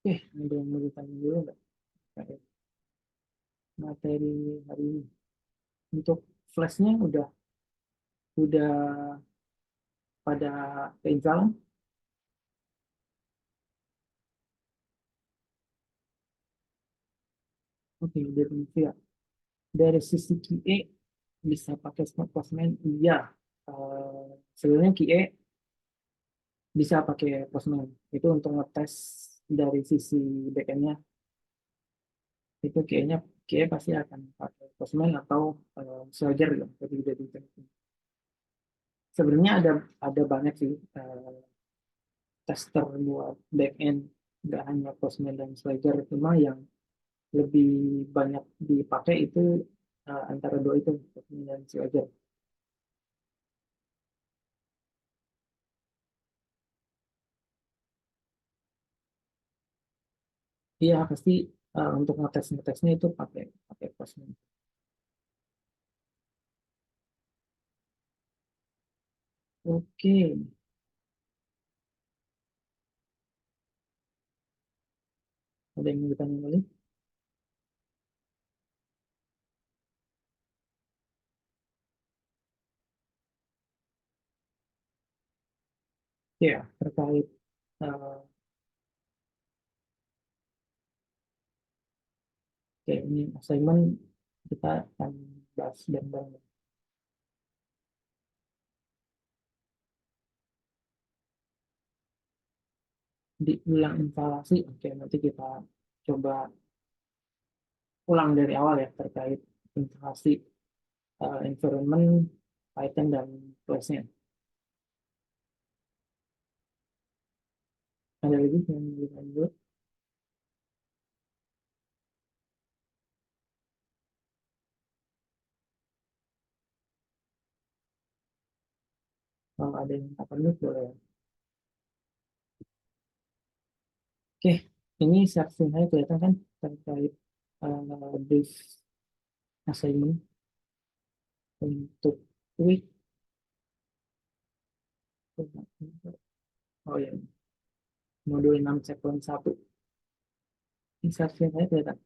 Ada yang mau ditanya dulu nggak? Kayak materi hari ini. Untuk flashnya udah pada keinstalan. Oke, udah ya. Dari sisi QA bisa pakai smart postman, iya. Sebenarnya QA bisa pakai postman. Itu untuk ngetes dari sisi backend-nya. Itu QA pasti akan pakai postman atau Swagger ya. Jadi udah di sebenarnya ada banyak sih tester buat backend, nggak hanya postman dan Swagger, cuma yang lebih banyak dipakai itu antara dua itu, postman dan Swagger. Iya pasti untuk ngetesnya itu pakai pakai postman. Oke, ada yang mau ditanya lagi? Ya, terkait eh, kayak ini assignment, kita akan bahas bareng-bareng. Diulang instalasi, oke nanti kita coba ulang dari awal ya terkait instalasi environment Python dan Flash-nya. Ada lagi yang dilanjut? Kalau ada yang tak perlu boleh. Oke, ini seksinya kelihatan kan terkait brief assignment untuk week. Oh ya, modul 6 checkpoint 1. Ini seksinya kelihatan.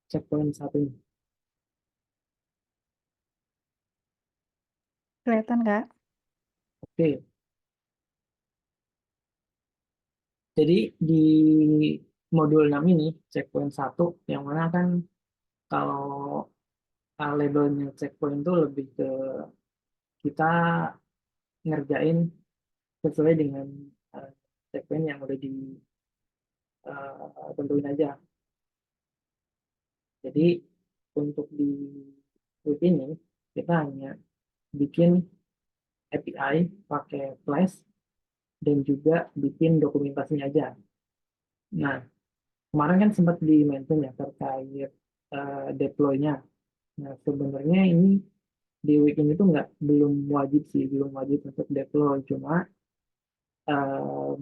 Checkpoint 1 ini. Kelihatan nggak? Oke, jadi di modul 6 ini, checkpoint 1, yang mana kan kalau labelnya checkpoint itu lebih ke kita ngerjain sesuai dengan uh, checkpoint yang udah ditentuin aja. Jadi untuk di week ini kita hanya bikin API pakai Flash dan juga bikin dokumentasinya aja. Nah, kemarin kan sempat di-mention ya terkait deploy-nya. Nah, sebenarnya ini di week ini tuh belum wajib sih, belum wajib untuk deploy. Cuma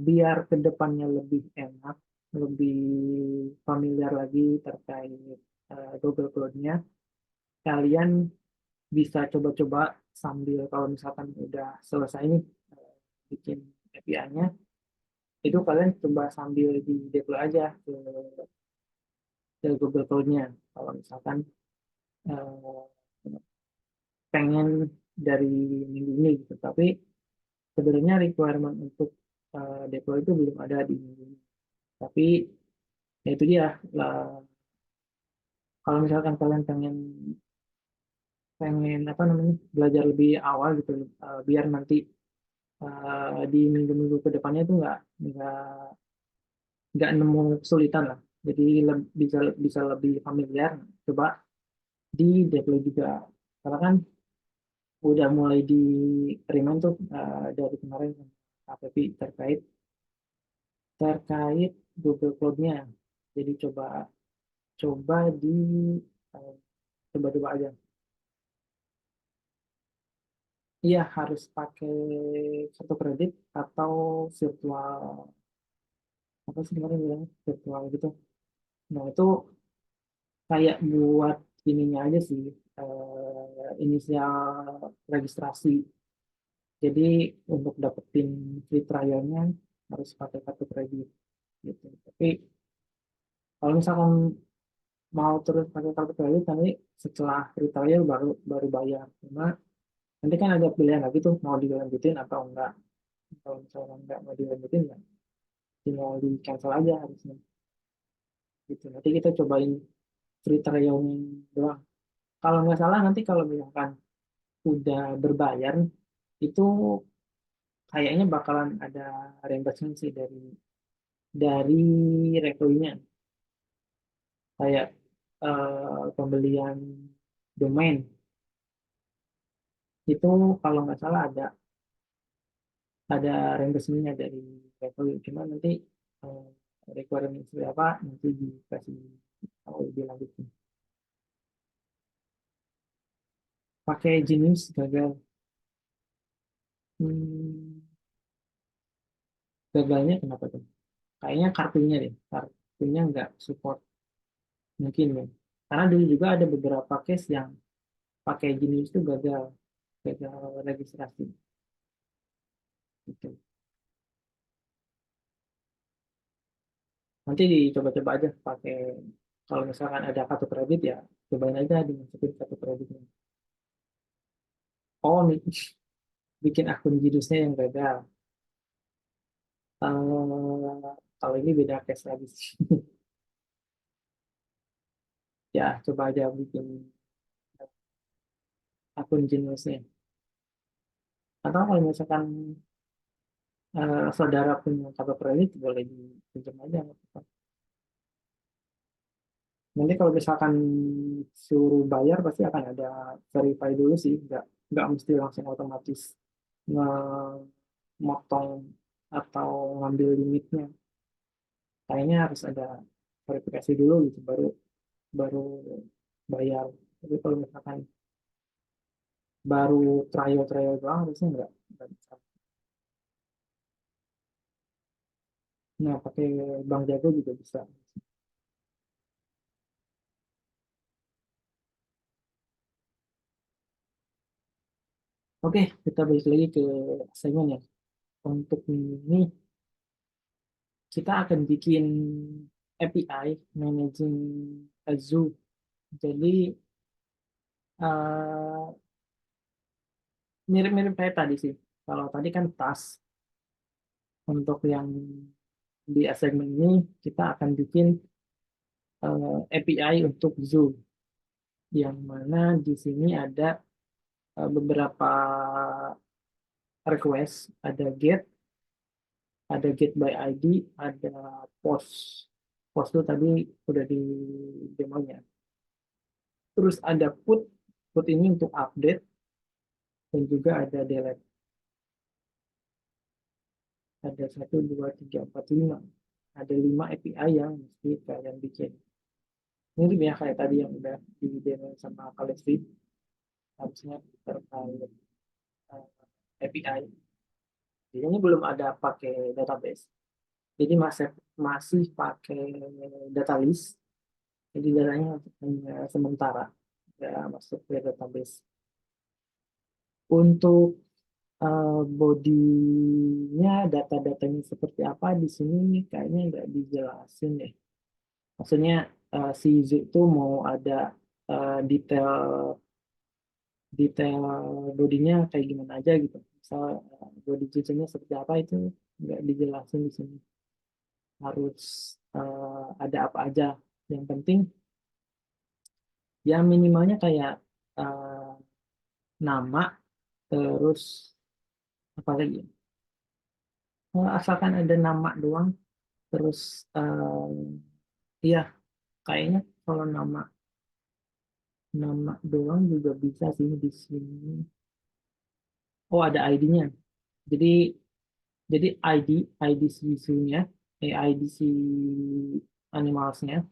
biar kedepannya lebih enak, lebih familiar lagi terkait Google Cloud-nya, kalian bisa coba-coba sambil kalau misalkan udah selesai nih bikin API-nya, itu kalian coba sambil di deploy aja ke Google Cloud-nya. Kalau misalkan eh, pengen dari minggu ini gitu. Tapi sebenarnya requirement untuk deploy itu belum ada di minggu ini. Tapi ya itu dia lah, kalau misalkan kalian pengen pengen apa namanya belajar lebih awal gitu biar nanti di minggu-minggu ke depannya itu nggak nggak nemu kesulitan lah. Jadi bisa bisa lebih familiar. Coba di deploy juga karena kan udah mulai diterima tuh dari kemarin KPP terkait terkait Google Cloud-nya. Jadi coba coba eh, coba-coba aja. Iya harus pakai satu kredit atau virtual apa sih kemarin bilang virtual gitu. Nah itu kayak buat ininya aja sih inisial registrasi. Jadi untuk dapetin free trialnya harus pakai kartu kredit gitu. Tapi kalau misalkan mau terus pakai kartu kredit nanti setelah free trial baru baru bayar. Cuma nanti kan ada pilihan lagi tuh mau dilanjutin atau enggak. Kalau misalkan enggak mau dilanjutin ya tinggal di cancel aja harusnya gitu. Nanti kita cobain free trial doang. Kalau nggak salah nanti kalau misalkan udah berbayar itu kayaknya bakalan ada reimbursement sih dari revenue-nya kayak pembelian domain itu kalau nggak salah ada reimbursement-nya dari revenue. Cuma nanti eh, requirement seperti apa nanti dikasih tahu lebih lanjut. Pakai Genius gagal. Hmm, gagalnya kenapa tuh? Kayaknya kartunya deh, kartunya nggak support mungkin ya. Karena dulu juga ada beberapa case yang pakai Genius itu gagal registrasi gitu. Nanti dicoba-coba aja pakai kalau misalkan ada kartu kredit ya cobain aja dimasukin kartu kreditnya. Oh, bikin akun Geniusnya yang gagal. Kalau ini beda case lagi sih. Ya coba aja bikin akun Geniusnya. Atau kalau misalkan saudara punya kartu kredit boleh dipinjam aja. Nanti kalau misalkan suruh bayar pasti akan ada verify dulu sih, nggak mesti langsung otomatis memotong atau ngambil limitnya. Kayaknya harus ada verifikasi dulu gitu, baru baru bayar. Tapi kalau misalkan baru trial doang harusnya nggak bisa. Nah, pakai Bank Jago juga bisa. Oke, kita balik lagi ke assignment ya. Untuk ini kita akan bikin API managing a zoo. Jadi eh, mirip-mirip kayak tadi sih. Kalau tadi kan task untuk yang di assignment ini kita akan bikin API untuk zoo yang mana di sini ada beberapa request, ada get by ID, ada post. Post itu tadi udah di demonya. Terus ada put ini untuk update dan juga ada delete. Ada satu, dua, tiga, empat, lima. Ada 5 API yang mesti kalian bikin. Ini ya kayak tadi yang udah di demo sama Kalestri, harusnya terkait API. Jadi ini belum ada pakai database. Jadi masih pakai data list. Jadi datanya hanya sementara ya masuk ke database. Untuk bodinya, data-datanya seperti apa di sini kayaknya nggak dijelasin deh. Maksudnya si Zu itu mau ada detail detail bodinya kayak gimana aja gitu. Misal body jenisnya seperti apa itu nggak dijelasin di sini. Harus ada apa aja. Yang penting ya minimalnya kayak eh, nama terus apa lagi? Asalkan ada nama doang terus iya kayaknya kalau nama nama doang juga bisa sih di sini. Oh ada ID-nya. Jadi jadi ID si isunya, ID si animalsnya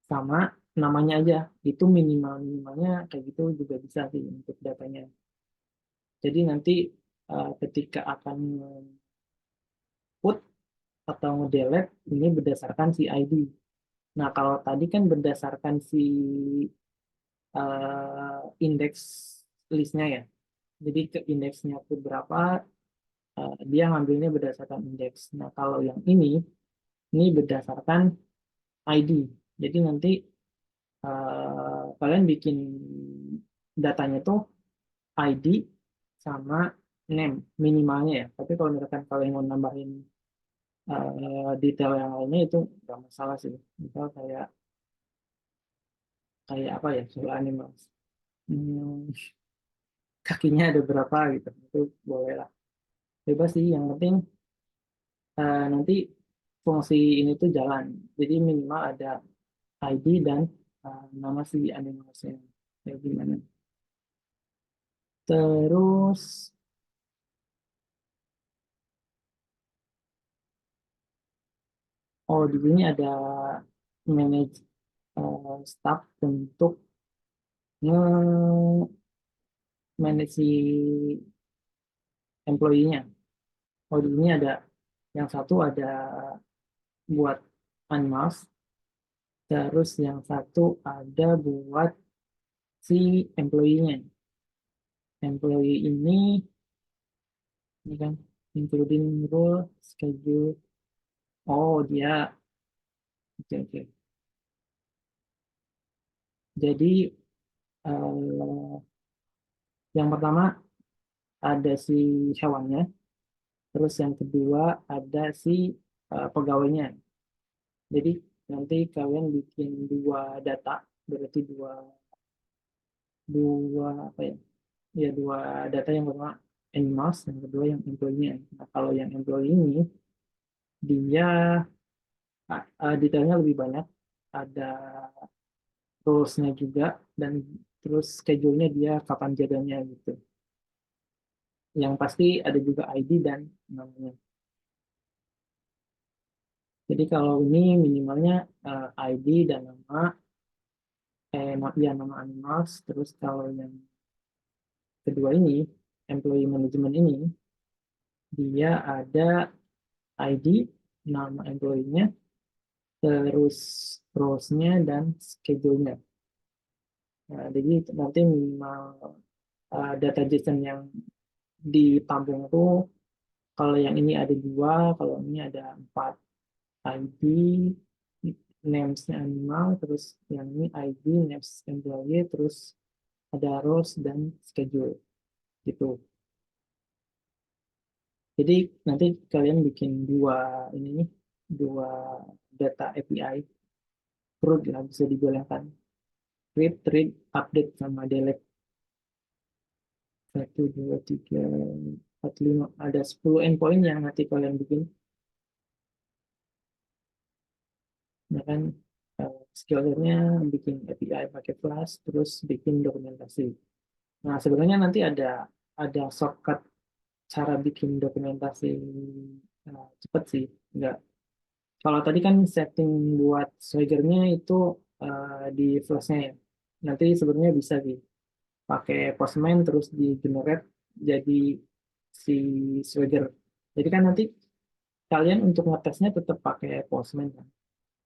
sama namanya aja. Itu minimalnya kayak gitu juga bisa sih untuk datanya. Jadi nanti ketika akan put atau nge-delete ini berdasarkan si ID. Nah, kalau tadi kan berdasarkan si indeks listnya ya. Jadi ke indeksnya itu berapa, dia ngambilnya berdasarkan indeks. Nah, kalau yang ini berdasarkan ID. Jadi nanti kalian bikin datanya tuh ID sama name minimalnya ya. Tapi kalau misalkan kalian mau nambahin detail yang lainnya itu nggak masalah sih. Misal kayak kayak apa ya, soal animals. Hmm, kakinya ada berapa gitu. Itu boleh lah. Bebas sih, yang penting nanti fungsi ini tuh jalan. Jadi minimal ada ID dan nama si animalnya kayak gimana. Terus, oh di sini ada manage staff untuk nge-manage si employee-nya. Oh di sini ada yang satu ada buat animals, terus yang satu ada buat si employee-nya. Employee ini kan including role, schedule. Oh dia, oke oke. Jadi eh, yang pertama ada si hewannya, terus yang kedua ada si pegawainya. Jadi nanti kalian bikin dua data, berarti dua dua apa ya? Ya dua data, yang pertama animals, yang kedua yang employee-nya. Nah, kalau yang employee ini dia detailnya lebih banyak, ada rules-nya juga, dan terus schedule-nya dia kapan jaganya gitu. Yang pasti ada juga ID dan namanya. Jadi kalau ini minimalnya ID dan nama, ya nama animals. Terus kalau yang kedua ini, employee management ini, dia ada ID, nama employee-nya, terus roles-nya dan schedule-nya. Nah, jadi nanti minimal data JSON yang ditampung itu, kalau yang ini ada dua, kalau ini ada empat. ID, names animal, terus yang ini ID, names employee, terus ada roles dan schedule gitu. Jadi nanti kalian bikin dua ini nih, dua data API, CRUD lah bisa dibilangkan. Create, read, update, sama delete. Satu, dua, tiga, empat, lima. Ada 10 endpoint yang nanti kalian bikin. Ya kan, skillnya bikin API pakai Flask, terus bikin dokumentasi. Nah, sebenarnya nanti ada shortcut cara bikin dokumentasi cepet sih. Enggak. Kalau tadi kan setting buat Swagger-nya itu di Flash-nya ya. Nanti sebenarnya bisa sih pakai Postman terus di generate jadi si Swagger. Jadi kan nanti kalian untuk ngetesnya tetap pakai Postman kan.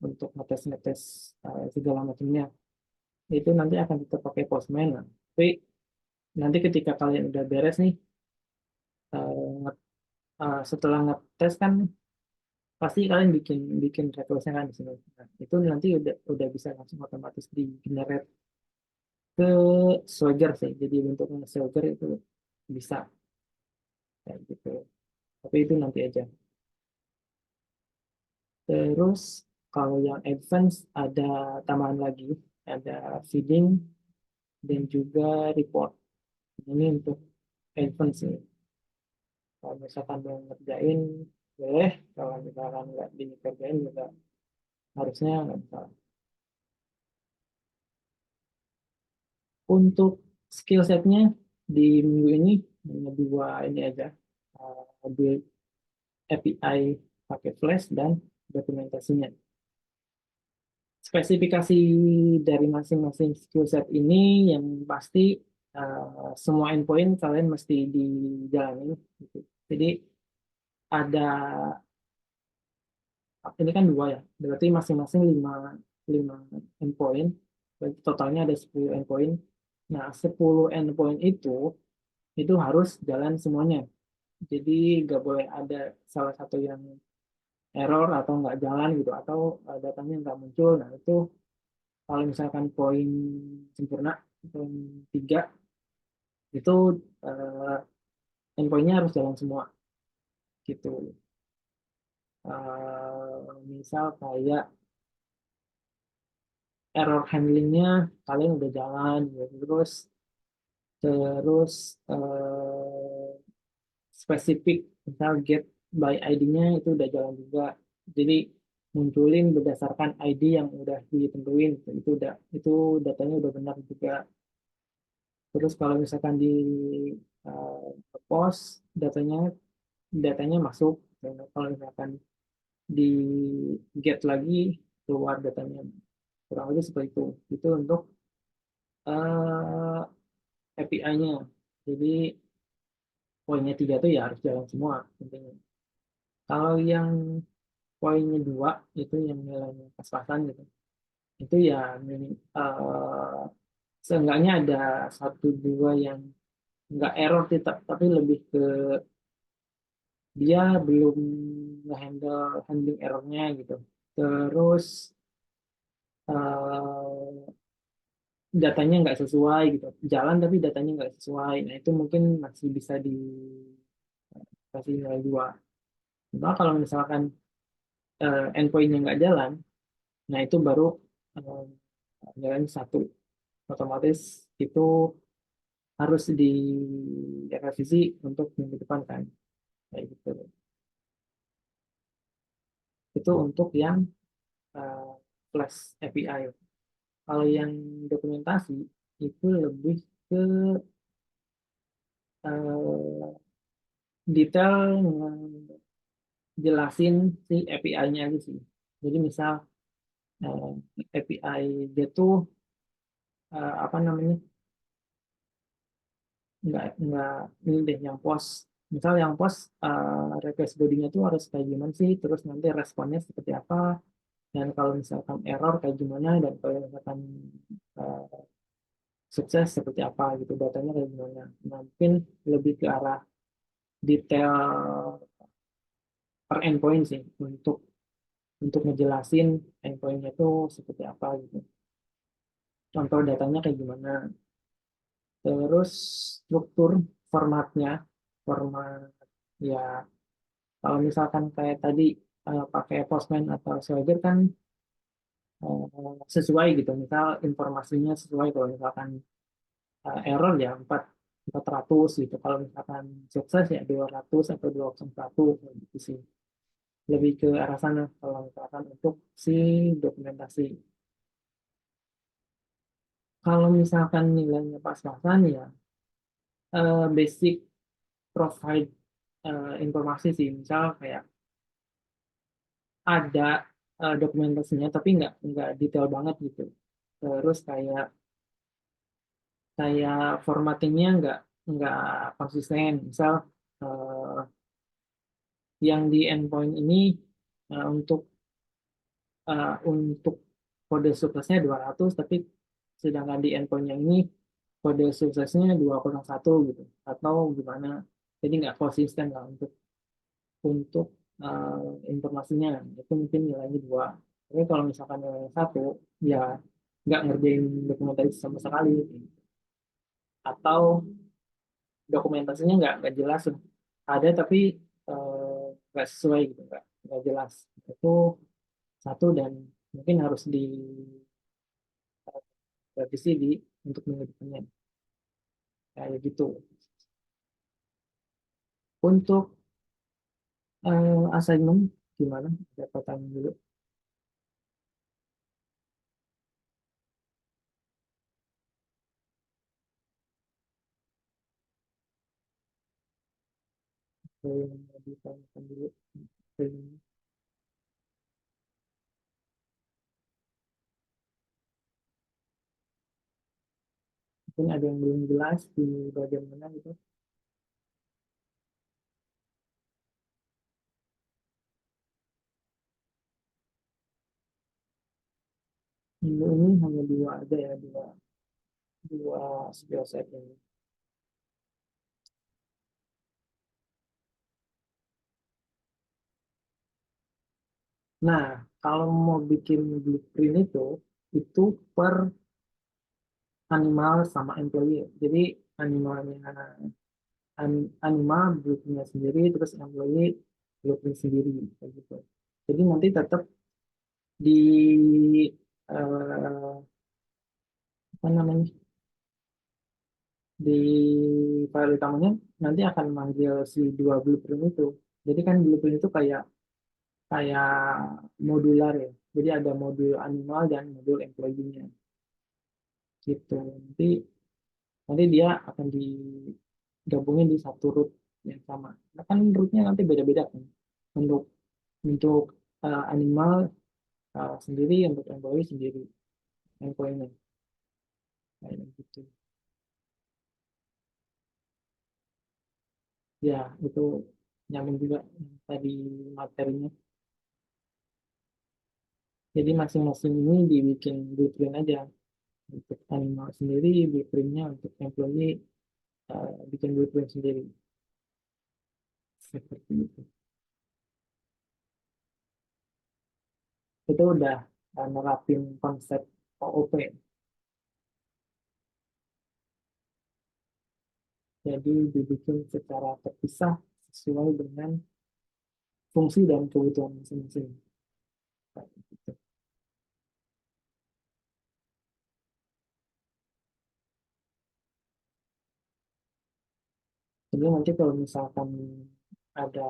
Untuk ngetes-ngetes segala macamnya. Itu nanti akan tetap pakai Postman. Nah. Tapi nanti ketika kalian udah beres nih, uh, setelah ngetes kan pasti kalian bikin bikin request-nya kan di sini. Nah, itu nanti udah bisa langsung otomatis di generate ke Swagger sih. Jadi bentuknya Swagger itu bisa kayak gitu. Tapi itu nanti aja. Terus kalau yang advance ada tambahan lagi, ada feeding dan juga report. Ini untuk advance sih. Kalau misalkan mau ngerjain boleh, kalau misalkan nggak dikerjain juga harusnya nggak bisa. Untuk skill setnya di minggu ini hanya dua ini aja, build API pakai Flash dan dokumentasinya. Spesifikasi dari masing-masing skill set ini yang pasti semua endpoint kalian mesti dijalani. Gitu. Jadi ada, ini kan dua ya, berarti masing-masing lima endpoint, berarti totalnya ada 10 endpoint. Nah, 10 endpoint itu harus jalan semuanya. Jadi nggak boleh ada salah satu yang error atau nggak jalan gitu, atau datanya nggak muncul. Nah itu kalau misalkan poin sempurna, poin 3 itu uh, endpointnya harus jalan semua gitu. Misal kayak error handlingnya kalian udah jalan gitu. Terus spesifik misal get by ID-nya itu udah jalan juga. Jadi munculin berdasarkan ID yang udah ditentuin, itu udah, itu datanya udah benar juga. Terus kalau misalkan di post, datanya masuk. Dan kalau misalkan di get lagi, keluar datanya. Kurang lebih seperti itu. Itu untuk API-nya. Jadi poinnya 3 tuh ya harus jalan semua intinya. Kalau yang poinnya 2 itu yang nilainya pas-pasan gitu. Itu ya seenggaknya ada satu dua yang nggak error sih, tapi lebih ke dia belum nge-handle handling errornya gitu. Terus eh, datanya nggak sesuai gitu. Jalan tapi datanya nggak sesuai. Nah itu mungkin masih bisa dikasih nilai 2. Nah, kalau misalkan endpoint-nya nggak jalan, nah itu baru eh, jalan 1. Otomatis itu harus direvisi untuk minggu depan kan. Kayak gitu. Itu untuk yang eh, Flash API. Kalau yang dokumentasi itu lebih ke eh, detail jelasin si API-nya aja sih. Jadi misal API dia tuh apa namanya, nggak ini deh yang post. Misal yang post request body-nya tuh harus kayak gimana sih, terus nanti responnya seperti apa, dan kalau misalkan error kayak gimana, dan kalau misalkan uh, sukses seperti apa gitu, datanya kayak gimana. Nah, mungkin lebih ke arah detail per endpoint sih, untuk ngejelasin endpointnya itu seperti apa gitu. Contoh datanya kayak gimana. Terus struktur formatnya, format ya kalau misalkan kayak tadi pakai Postman atau Swagger kan sesuai gitu. Misal informasinya sesuai, kalau misalkan error ya 400 gitu. Kalau misalkan sukses ya 200 atau 201 gitu sih. Lebih ke arah sana kalau misalkan untuk si dokumentasi. Kalau misalkan nilainya pas-pasan ya basic provide informasi sih. Misal kayak ada dokumentasinya tapi nggak detail banget gitu. Terus kayak kayak formattingnya nggak konsisten. Misal eh, yang di endpoint ini untuk kode suksesnya 200, tapi sedangkan di endpoint yang ini kode suksesnya 201 gitu, atau gimana. Jadi nggak konsisten lah untuk informasinya. Itu mungkin nilainya 2. Tapi kalau misalkan nilainya 1, ya nggak ngerjain dokumentasi sama sekali. Atau dokumentasinya nggak jelas. Ada tapi nggak sesuai gitu, nggak jelas. Itu 1, dan mungkin harus direvisi untuk minggu depannya. Kayak gitu. Untuk assignment gimana? Ada pertanyaan dulu. Yang mau ditanyakan dulu. Mungkin ada yang belum jelas di bagian mana gitu. Minggu ini hanya 2 aja ya, dua skill set ini. Nah, kalau mau bikin blueprint itu per animal sama employee. Jadi animalnya animal blueprintnya sendiri, terus employee blueprint sendiri, kayak gitu. Jadi nanti tetap di apa namanya, di file utamanya nanti akan manggil si dua blueprint itu. Jadi kan blueprint itu kayak kayak modular ya. Jadi ada modul animal dan modul employee-nya gitu. Nanti dia akan digabungin di satu root yang sama. Nah, kan rootnya nanti beda-beda kan. Untuk untuk animal sendiri, untuk employee sendiri, employee-nya kayak gitu. Ya, itu nyambung juga yang tadi materinya. Jadi masing-masing ini dibikin blueprint aja. Untuk animal sendiri, blueprintnya untuk employee bikin blueprint sendiri. Seperti itu. Itu udah nerapin konsep OOP. Jadi dibikin secara terpisah sesuai dengan fungsi dan kebutuhan masing-masing. Kayak gitu. Jadi nanti kalau misalkan ada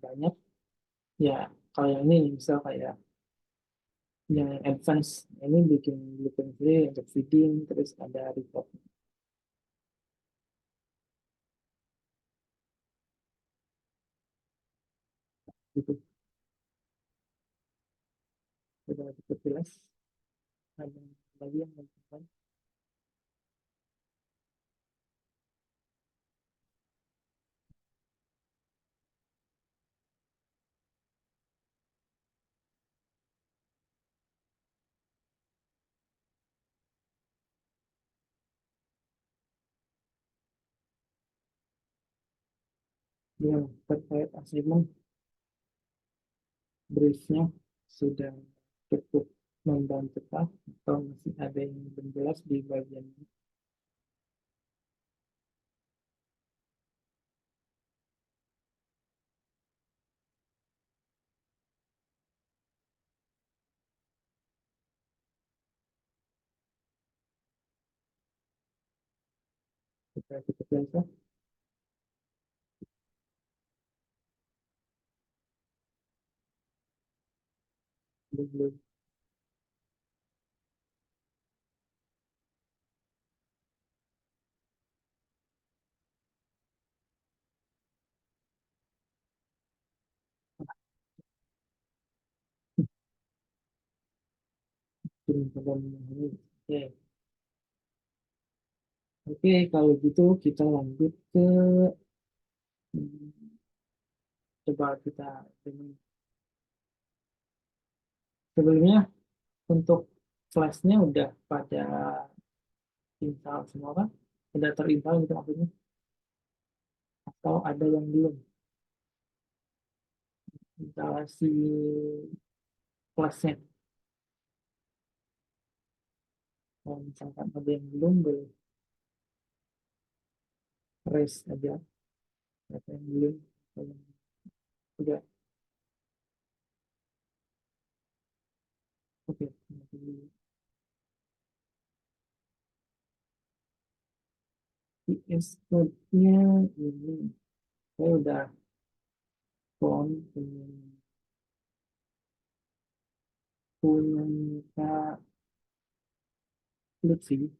banyak, ya kalau yang ini misal kayak yang advance, ini bikin blueprint sendiri untuk feeding, terus ada report gitu. Sudah cukup jelas. Ada lagi yang mau disampaikan? Yang terkait achievement, briefnya sudah cukup membantu Pak, atau masih ada yang belum jelas di bagian ini? Kita cukup jelas, belum. Belum ini. Oke. Oke, kalau gitu kita lanjut ke hmm, coba kita sebelumnya untuk flashnya udah pada install semua kan? Udah terinstall gitu maksudnya? Atau ada yang belum instalasi flashnya? Kalau misalkan ada yang belum, boleh raise aja. Ada yang belum, ada yang udah. Oke, nanti VS Code-nya ini saya udah phone punya Kak Lutfi.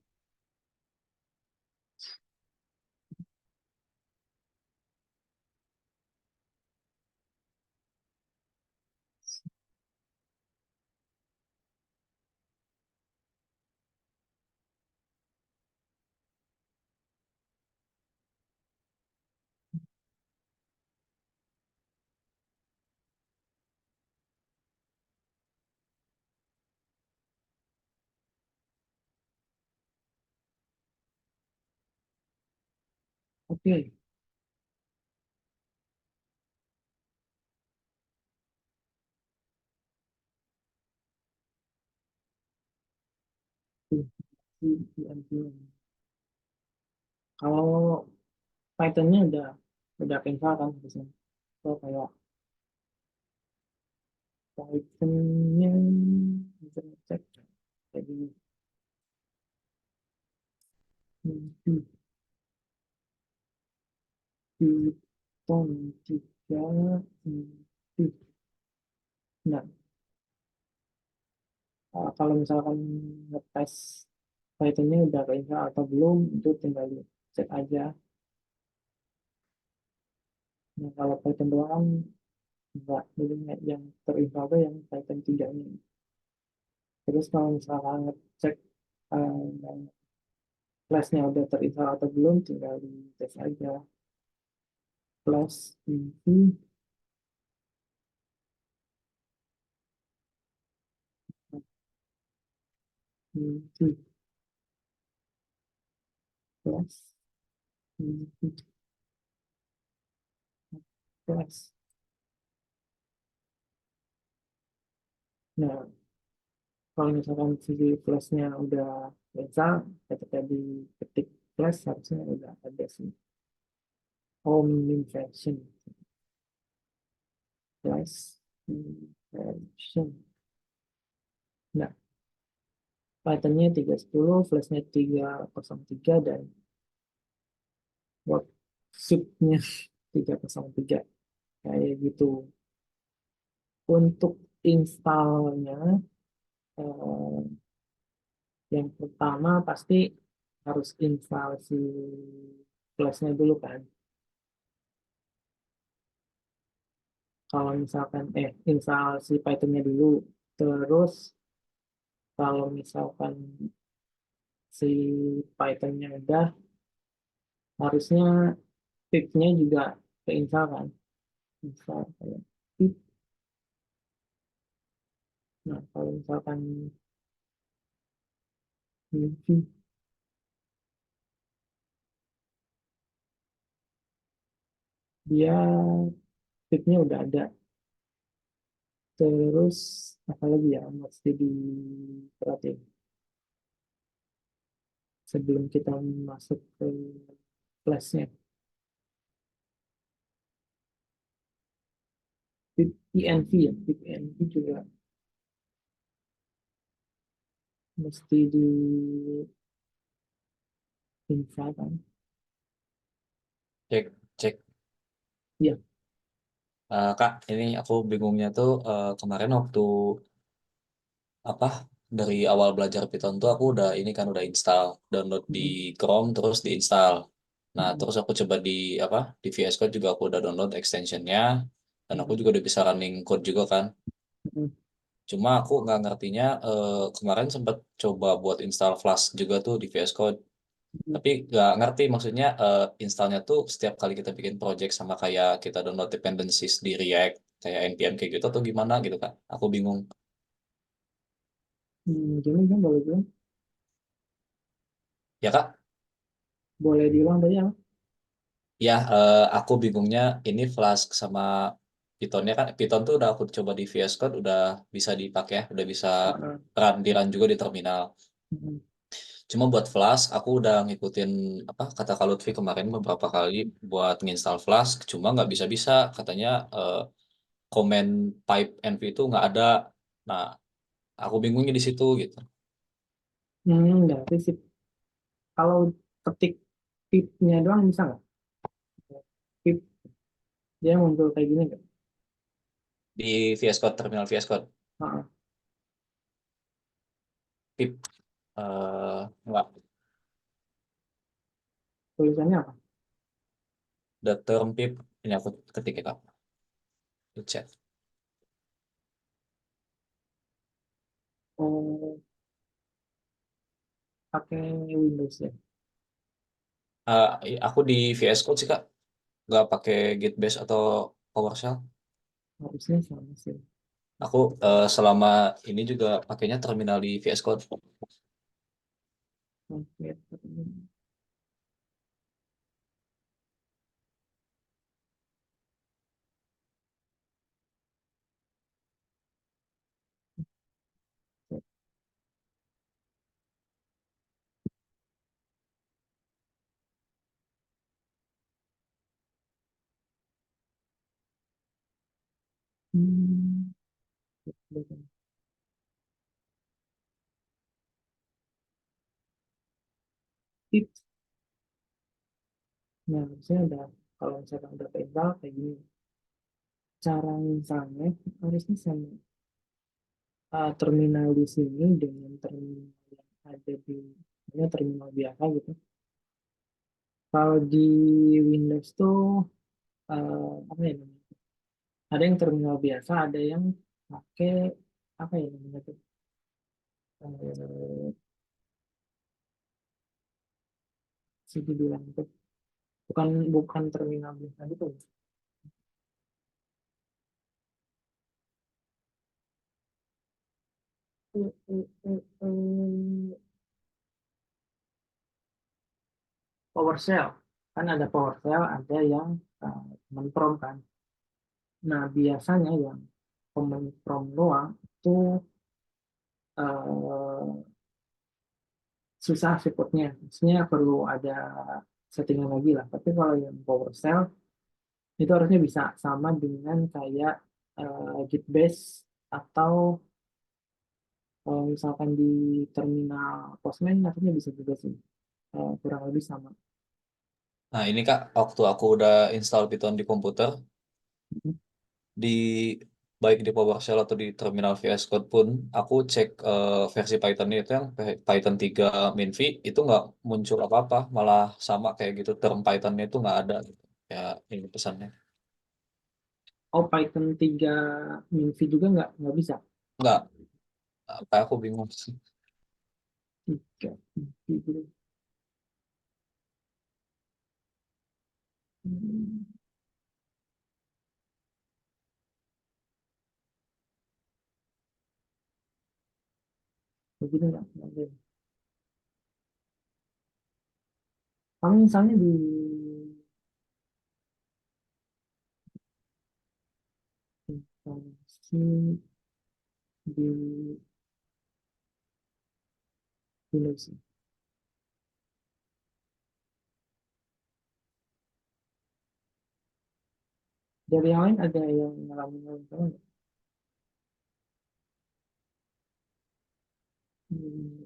Oke, PNG. Kalau Python-nya udah cancel kan biasanya. So kayak Python-nya bisa cek jadi hmm, Python 3 hmm, nah, kalau misalkan ngetes Python-nya udah cancel atau belum itu tinggal cek aja. Nah, kalau Python doang enggak, jadi yang terinstall tuh yang Python 3 ini. Terus kalau misalkan ngecek eh, flashnya udah terinstall atau belum, tinggal di tes aja. Flash ini, ini, flash, ini, flash. Nah, kalau misalkan si flashnya udah install, ketika diketik flash harusnya udah ada sih. Home infection, flash infection. Nah, Python-nya 310, flashnya 303, dan worksheet-nya 303. Kayak gitu. Untuk installnya, eh, yang pertama pasti harus install si flashnya dulu kan. Kalau misalkan, install si Python-nya dulu. Terus kalau misalkan si Python-nya udah, harusnya pip-nya juga keinstall kan. Install kayak pip. Nah, kalau misalkan ini, dia pip-nya udah ada. Terus apa lagi ya mesti diperhatiin sebelum kita masuk ke kelasnya. PNV ya, PNV juga mesti di infra kan. Cek, cek. Iya. Kak, ini aku bingungnya tuh kemarin waktu apa dari awal belajar Python tuh aku udah ini kan udah install, download di Mm, Chrome terus diinstal. Nah, mm, terus aku coba di apa di VS Code juga aku udah download extensionnya dan aku mm, juga udah bisa running code juga kan. mm, Cuma aku nggak ngertinya kemarin sempat coba buat install Flask juga tuh di VS Code. mm. Tapi nggak ngerti maksudnya installnya tuh setiap kali kita bikin project sama kayak kita download dependencies di React kayak npm kayak gitu atau gimana gitu kan. Aku bingung. Gini kan boleh bilang, Ya Kak, boleh diulang tadi apa? ya aku bingungnya ini Flask sama Pythonnya kan. Python tuh udah aku coba di VS Code udah bisa dipakai ya, udah bisa Ah, di run juga di terminal. mm, Cuma buat Flask aku udah ngikutin apa kata Kak Lutfi kemarin beberapa kali buat nginstal Flask, cuma nggak bisa-bisa katanya comment pipe env itu nggak ada. Nah, aku bingungnya di situ gitu. Berarti sih kalau ketik pip-nya doang bisa nggak? Pip dia muncul kayak gini nggak? Di VS Code, terminal VS Code, Ah, pip nggak, tulisannya apa? the term pip ini aku ketik ya Kak, di chat. Oh, pakai Windows ya. Aku di VS Code sih Kak, nggak pakai Git Bash atau PowerShell. Harusnya sama sih. Aku selama ini juga pakainya terminal di VS Code. Oke. Hmm, betul. Tips. Nah, misalnya udah, kalau misalkan udah PayPal kayak gini, cara misalnya harusnya sama terminal di sini dengan terminal yang ada di, misalnya terminal biasa gitu. Kalau di Windows tuh apa ya namanya? Ada yang terminal biasa, ada yang pakai apa ya namanya tuh? Eh, sih dibilang itu bukan bukan terminal biasa gitu. Eh, eh, PowerShell kan ada PowerShell, ada yang command prompt kan. Nah biasanya yang command prompt doang itu eh, susah supportnya. Maksudnya perlu ada settingan lagi lah. Tapi kalau yang PowerShell itu harusnya bisa sama dengan kayak Git-based atau kalau misalkan di terminal Postman harusnya bisa juga sih. Kurang lebih sama. Nah, ini Kak, waktu aku udah install Python di komputer, di baik di PowerShell atau di terminal VS Code pun, aku cek versi Python itu yang Python 3 Minvi, itu nggak muncul apa-apa, malah sama kayak gitu, term Pythonnya itu nggak ada. Gitu. Ya, ini pesannya. Oh, Python 3 Minvi juga nggak bisa. Nggak, apa aku bingung. 3 Minvi dulu. Hmm, Begini nggak ada. Kamu misalnya di instalasi di Windows. Dari yang lain ada yang ngalamin hal yang sama nggak? Hmm,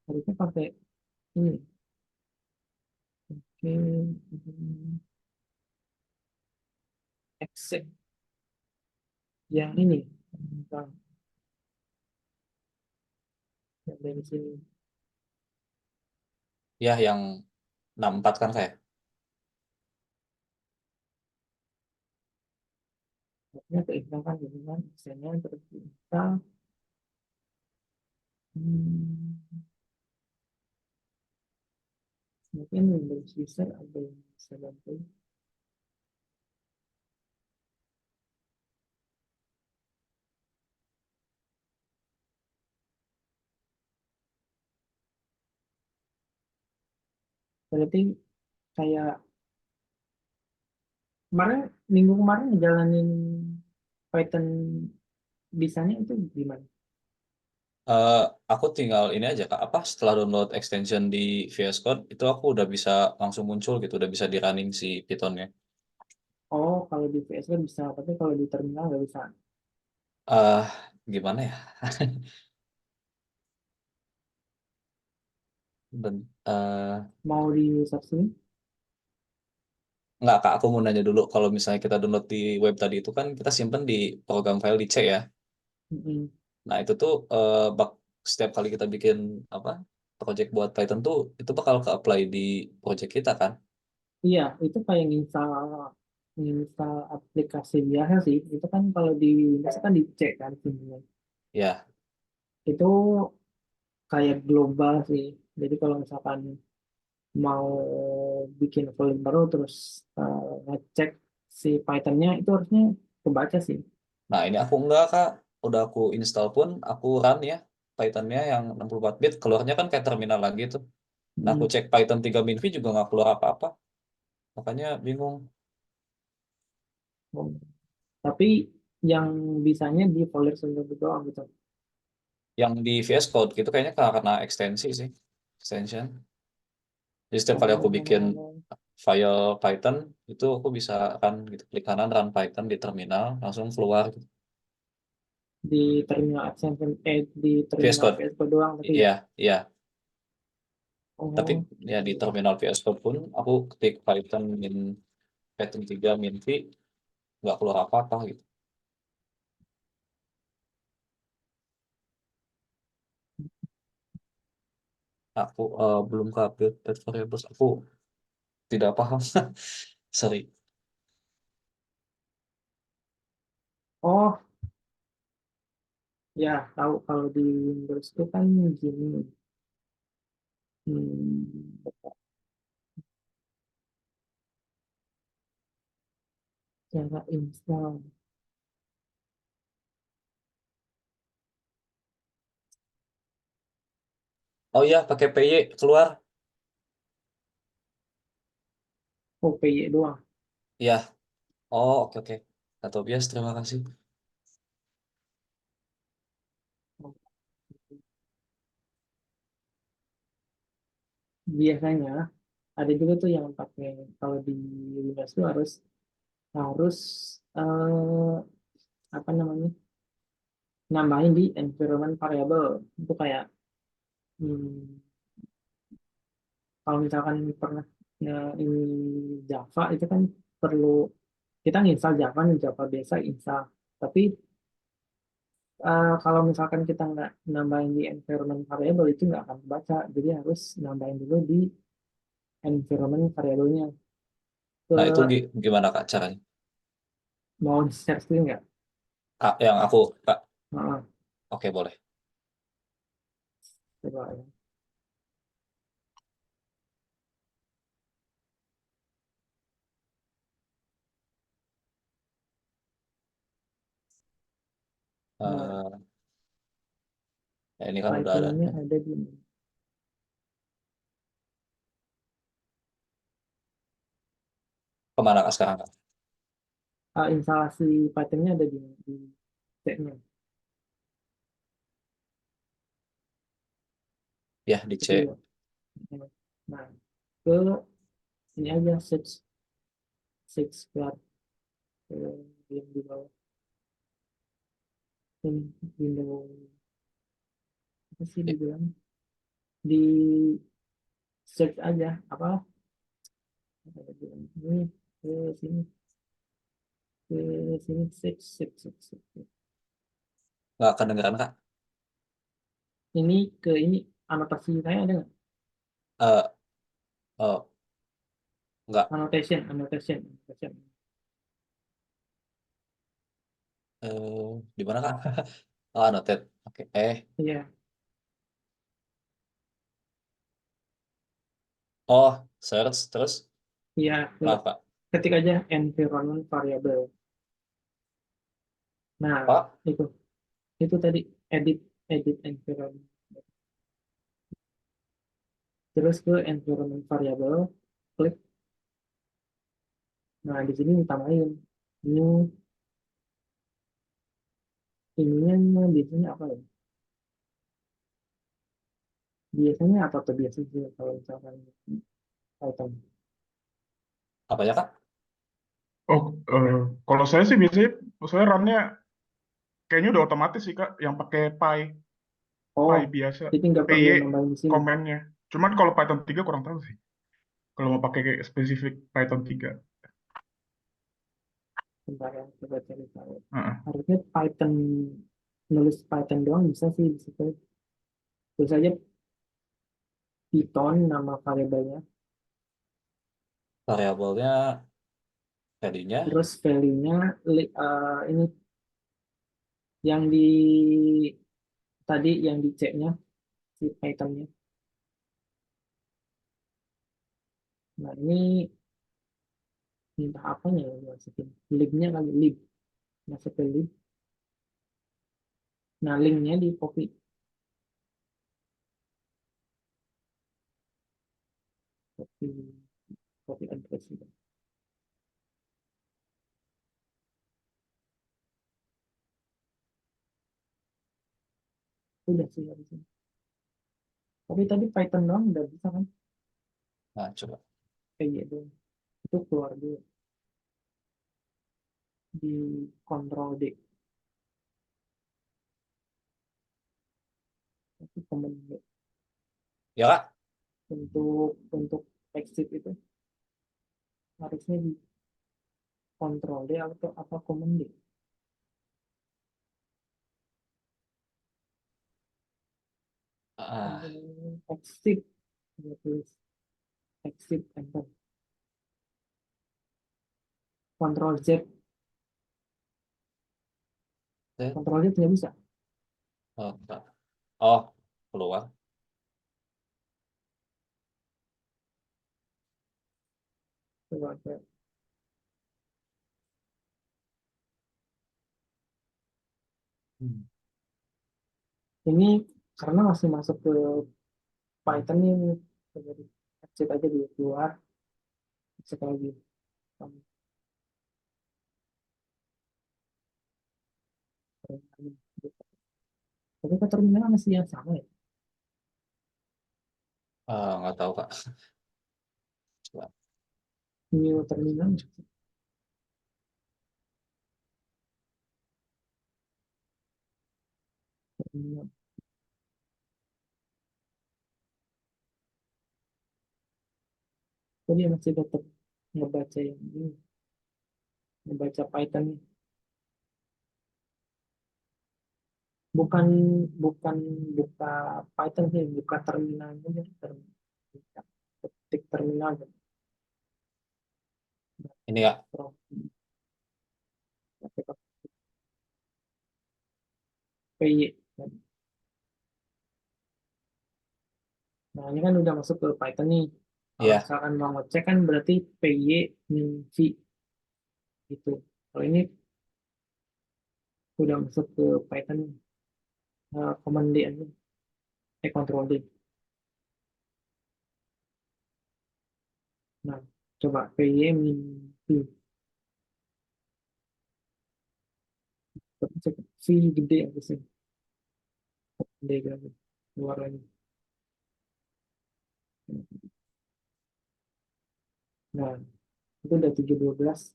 Harusnya pakai ini. Oke, exit yang ini. Yang yang dari sini. Ya, yang 64 kan kayak. Harusnya keinstalan gitu kan. Misalnya terus diinstal. Hmm, Mungkin Windows user ada yang bisa bantu. Berarti kayak kemarin, minggu kemarin ngejalanin Python bisanya itu gimana? Eh, aku tinggal ini aja Kak, apa setelah download extension di VS Code, itu aku udah bisa langsung muncul gitu, udah bisa di running si Pythonnya. Oh, kalau di VS Code bisa, tapi kalau di terminal nggak bisa. eh Gimana ya? Eh, Mau di search ini? Nggak, Kak, aku mau nanya dulu. Kalau misalnya kita download di web tadi itu kan kita simpen di program file di C ya. Mm-mm. Nah, itu tuh setiap kali kita bikin apa project buat Python tuh itu bakal ke-apply di project kita kan? Iya, itu kayak nginstal aplikasi biasa sih. Itu kan kalau di Windows kan dicek kan sebenarnya. Ya. Itu kayak global sih. Jadi kalau misalkan mau bikin file baru terus ngecek si Python-nya itu harusnya kebaca sih. Nah, ini aku enggak, Kak. Udah aku install pun aku run ya Python-nya yang 64 bit, keluarnya kan kayak terminal lagi tuh. Nah, aku Mm. cek Python 3 Minvi juga nggak keluar apa-apa. Makanya bingung. Oh. Tapi yang bisanya di folder sendiri doang gitu. Yang di VS Code gitu kayaknya karena ekstensi sih. Extension. Jadi setiap kali aku bikin Oh, file Python itu aku bisa run gitu, klik kanan run Python di terminal langsung keluar gitu. di terminal AdSense, di VS terminal Code. VS Code doang tapi ya. Iya, iya. Tapi Oh, ya di iya. terminal VS Code pun aku ketik Python Python 3 min v nggak keluar apa-apa gitu. Aku belum ke update test variables. Aku tidak paham. Sorry. Oh, ya tahu kalau di Windows itu kan gini. Hmm, cara install. Oh iya, pakai PY keluar. Oh, PY doang. Iya. Oh, oke oke. Kak Tobias, terima kasih. Biasanya ada juga tuh yang pakai, kalau di Windows itu harus harus eh, apa namanya, nambahin di environment variable itu kayak, hmm, kalau misalkan pernah ini Java itu kan perlu kita nginstal Java nih, Java biasa install, tapi kalau misalkan kita nggak nambahin di environment variable itu nggak akan baca, jadi harus nambahin dulu di environment variable-nya. Nah, itu Ke gimana Kak caranya? mau di share screen nggak? Yang aku, Kak. Heeh, Oke, boleh. coba ya. Nah, Eh, ya ini kan udah ada. Python-nya ada di Kemana Kak sekarang Kak? instalasi Python-nya ada di C-nya. Ya, di Itu C. ya. Nah, ke ini aja search search bar, yang di bawah ini window, apa sih Ya, dibilang, di search aja apa, ini ke sini, ke sini search search search, search. nggak kedengeran Kak. Ini ke ini anotasi saya ada nggak? Eh, eh, nggak. Annotation. Di mana Kak? Oh, annotate. Oke. Iya, Oh, search terus. iya, ke Maaf Kak. ketik aja environment variable. Nah, Pak, itu itu tadi edit edit environment. Terus ke environment variable, klik. Nah, di sini ditambahin. Ini ininya biasanya apa ya? Biasanya apa tuh biasanya kalau misalkan Python? apa ya Kak? Oh, kalau saya sih biasanya, saya runnya kayaknya udah otomatis sih Kak, yang pakai Py Oh, biasa, jadi nggak PY perlu nambahin di sini. komennya. Cuman kalau Python 3 kurang tahu sih, kalau mau pakai kayak spesifik Python 3. Bentar ya, coba cari tahu. Heeh. Harusnya Python, nulis Python doang bisa sih di situ. Terus aja Python nama variabelnya. Variabelnya tadinya. Terus value-nya ini yang di tadi yang di C-nya si Python-nya. Nah, ini entah apanya ya masukin. Link-nya kali link. Masuk ke link. Nah, link-nya di copy. Copy, copy address itu. Udah sih harusnya. Tapi tadi Python doang udah bisa kan? Nah, coba. Kayak gitu. Itu keluar dulu di Control D. command D. Ya Kak? Untuk exit itu harusnya di control D atau apa command D. Ah, Exit, ya, tulis exit enter. Control Z, Z. Control Z tidak bisa. Oh, Kak. Oh, keluar. Coba saya. Hmm. Ini karena masih masuk ke Python ini, jadi exit aja di keluar, exit lagi. Tapi ke terminal masih yang sama ya. Nggak tahu Kak. Coba. New terminal. Terminal. Jadi masih tetap ngebaca yang ini, ngebaca Python. Bukan bukan buka Python sih, buka terminalnya aja. Buka, ketik terminal aja. Ini Kak. From PY. Nah, ini kan udah masuk ke Python nih. Kalau Iya. misalkan mau ngecek kan berarti PY min V gitu. Kalau ini udah masuk ke Python, command D aja, control D. Nah, coba PY min V. Cek V gede apa sih? Gede gitu. Keluar lagi. Nah, itu udah 712.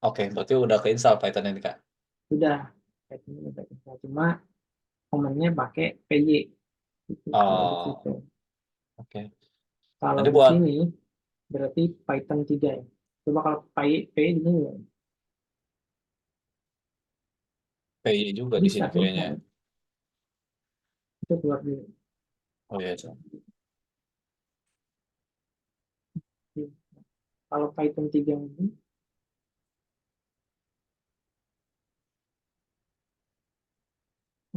Oke, berarti udah keinstall Python ini Kak. Udah. Python udah install. Cuma command-nya pakai PY. Gitu. Kalau di Oh, situ. oke. Kalau Nanti di buat sini berarti Python 3 ya. Coba kalau PY di sini ya. PY juga di Bisa, sini bisa. kayaknya. Itu keluar dulu. Oh iya, Cak. Kalau Python 3 ini,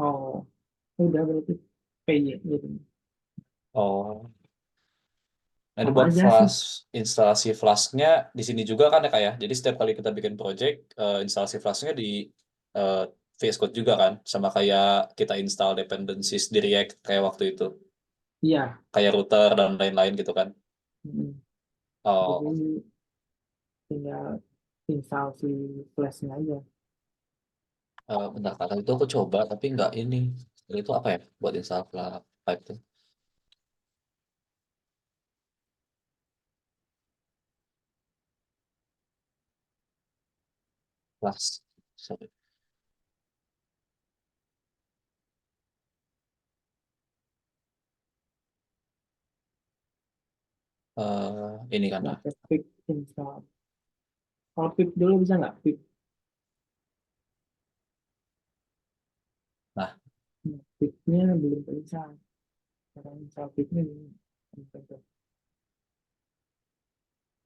oh, udah berarti PY gitu. Oh, nanti Apa buat aja sih? flash instalasi flashnya di sini juga kan ya Kak ya. Jadi setiap kali kita bikin project, instalasi flashnya di eh, VS Code juga kan, sama kayak kita install dependencies di React kayak waktu itu, Iya. kayak router dan lain-lain gitu kan. Mm. Oh, Jadi tinggal install si flashnya aja. bentar Kak. Tadi itu aku coba tapi nggak ini. Tadi itu apa ya buat install Pipe itu? Flash. Sorry. Ini kan. Nah, pip install. Kalau pip dulu bisa nggak? Pip. Nah, Nah, pipnya belum bisa. Cara install pipnya belum. Bisa.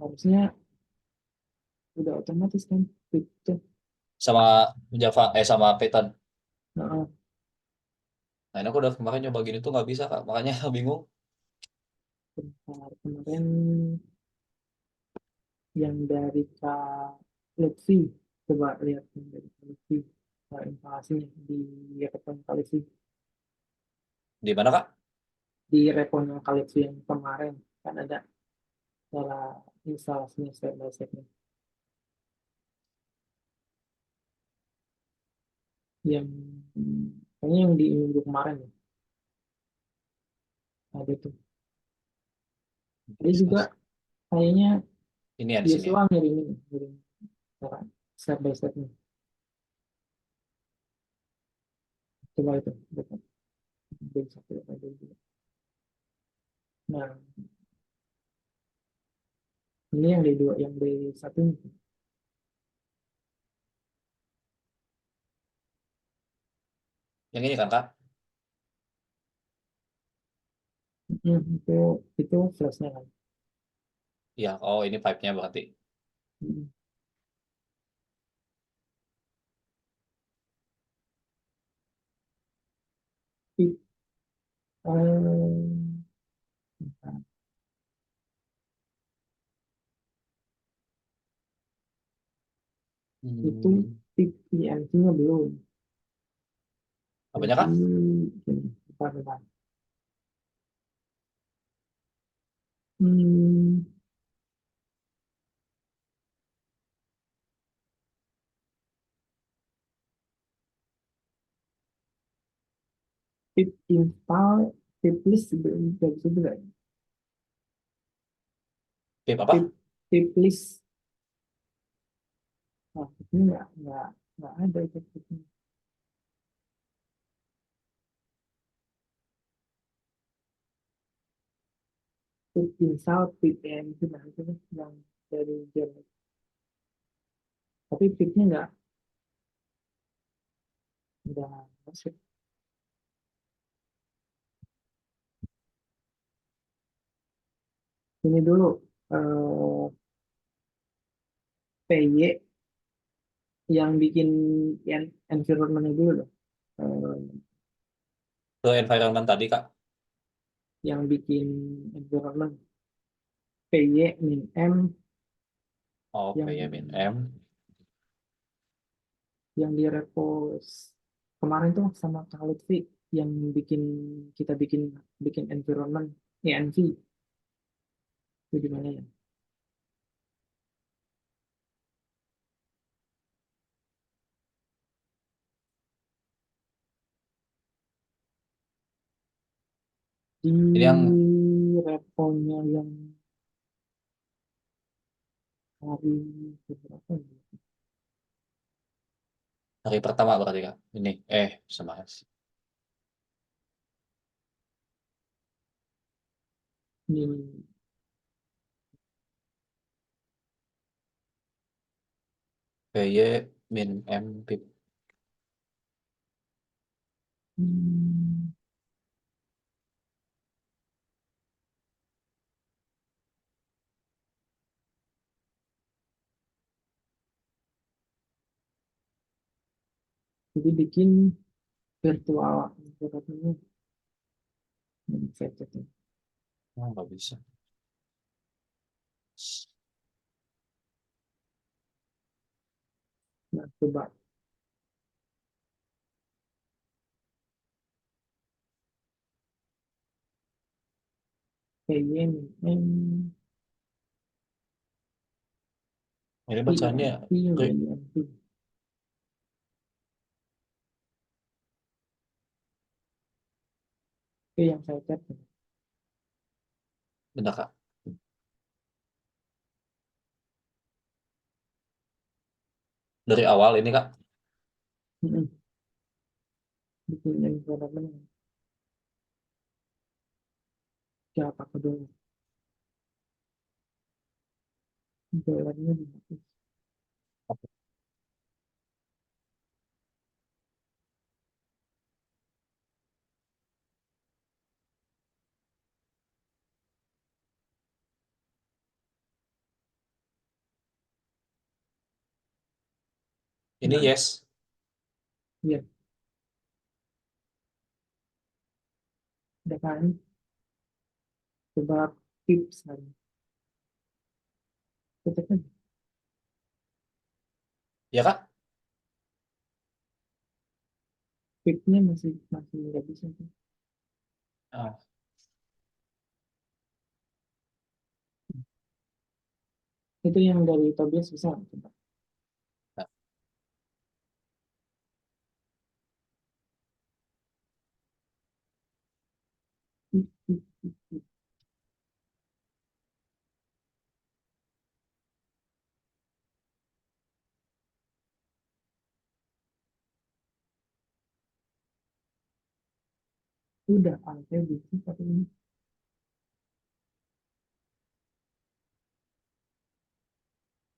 Harusnya udah otomatis kan pip tuh. sama Java, sama Python. Nah, Nah, ini aku udah kemarin nyoba gini tuh nggak bisa Kak, makanya bingung. bentar. Kemarin yang dari Kak Lutfi, coba lihat yang dari Kak Lutfi, instalasinya di repo Kak Lutfi. Di mana Kak? Di reponya Kak Lutfi yang kemarin kan ada cara instalasinya step by stepnya. Yang kayaknya yang di minggu kemarin ya, ada tuh. Dia juga kayaknya Ini ya di sini ya. Yosua ngirim cara step by stepnya. Coba itu. Betul. D1 sama D2. Nah, ini yang D2, yang D1 ini. Yang ini kan Kak? Itu flashnya kan. Iya, oh ini pipe-nya berarti. Mm. Tip, eh, itu Hmm. tip PNC-nya belum. Apanya Jadi, Kak? gini, bentar, bentar. Hmm, tip install, tip list belum bisa juga. Pipe Tip, apa? tip list. Nah, ini nggak ada itu. Tipnya. Tip install, tip PNC, nah itu kan yang dari Jerman. Tapi tipnya nggak masuk. Ini dulu, PY yang bikin environment-nya dulu loh. Eh, Ke environment tadi Kak? yang bikin environment PY min M Oh, yang PYMIN-M. di repos kemarin tuh sama Kak Lutfi yang bikin kita bikin bikin environment ENV itu gimana ya? Di Ini yang reponya yang hari berapa ya? hari pertama berarti Kak. Ini, sama S. Ini PYMIN-M pip. hmm, jadi bikin virtual environment ini saya cek ya. Oh, nggak bisa. Nah, coba PY min M Ini bacanya PNP WNP itu yang saya cek ya. benar Kak. Dari awal ini Kak. Mm-mm. Bikin environment siapa kedua jalannya di Ini nah yes. iya udah kan coba tips kan kita kan Ya Kak? tipsnya masih masih nggak bisa tuh. Ah, Itu yang dari Tobias bisa nggak? Coba nah, Tip, tip, tip, tip. Udah pakai gitu tapi ini.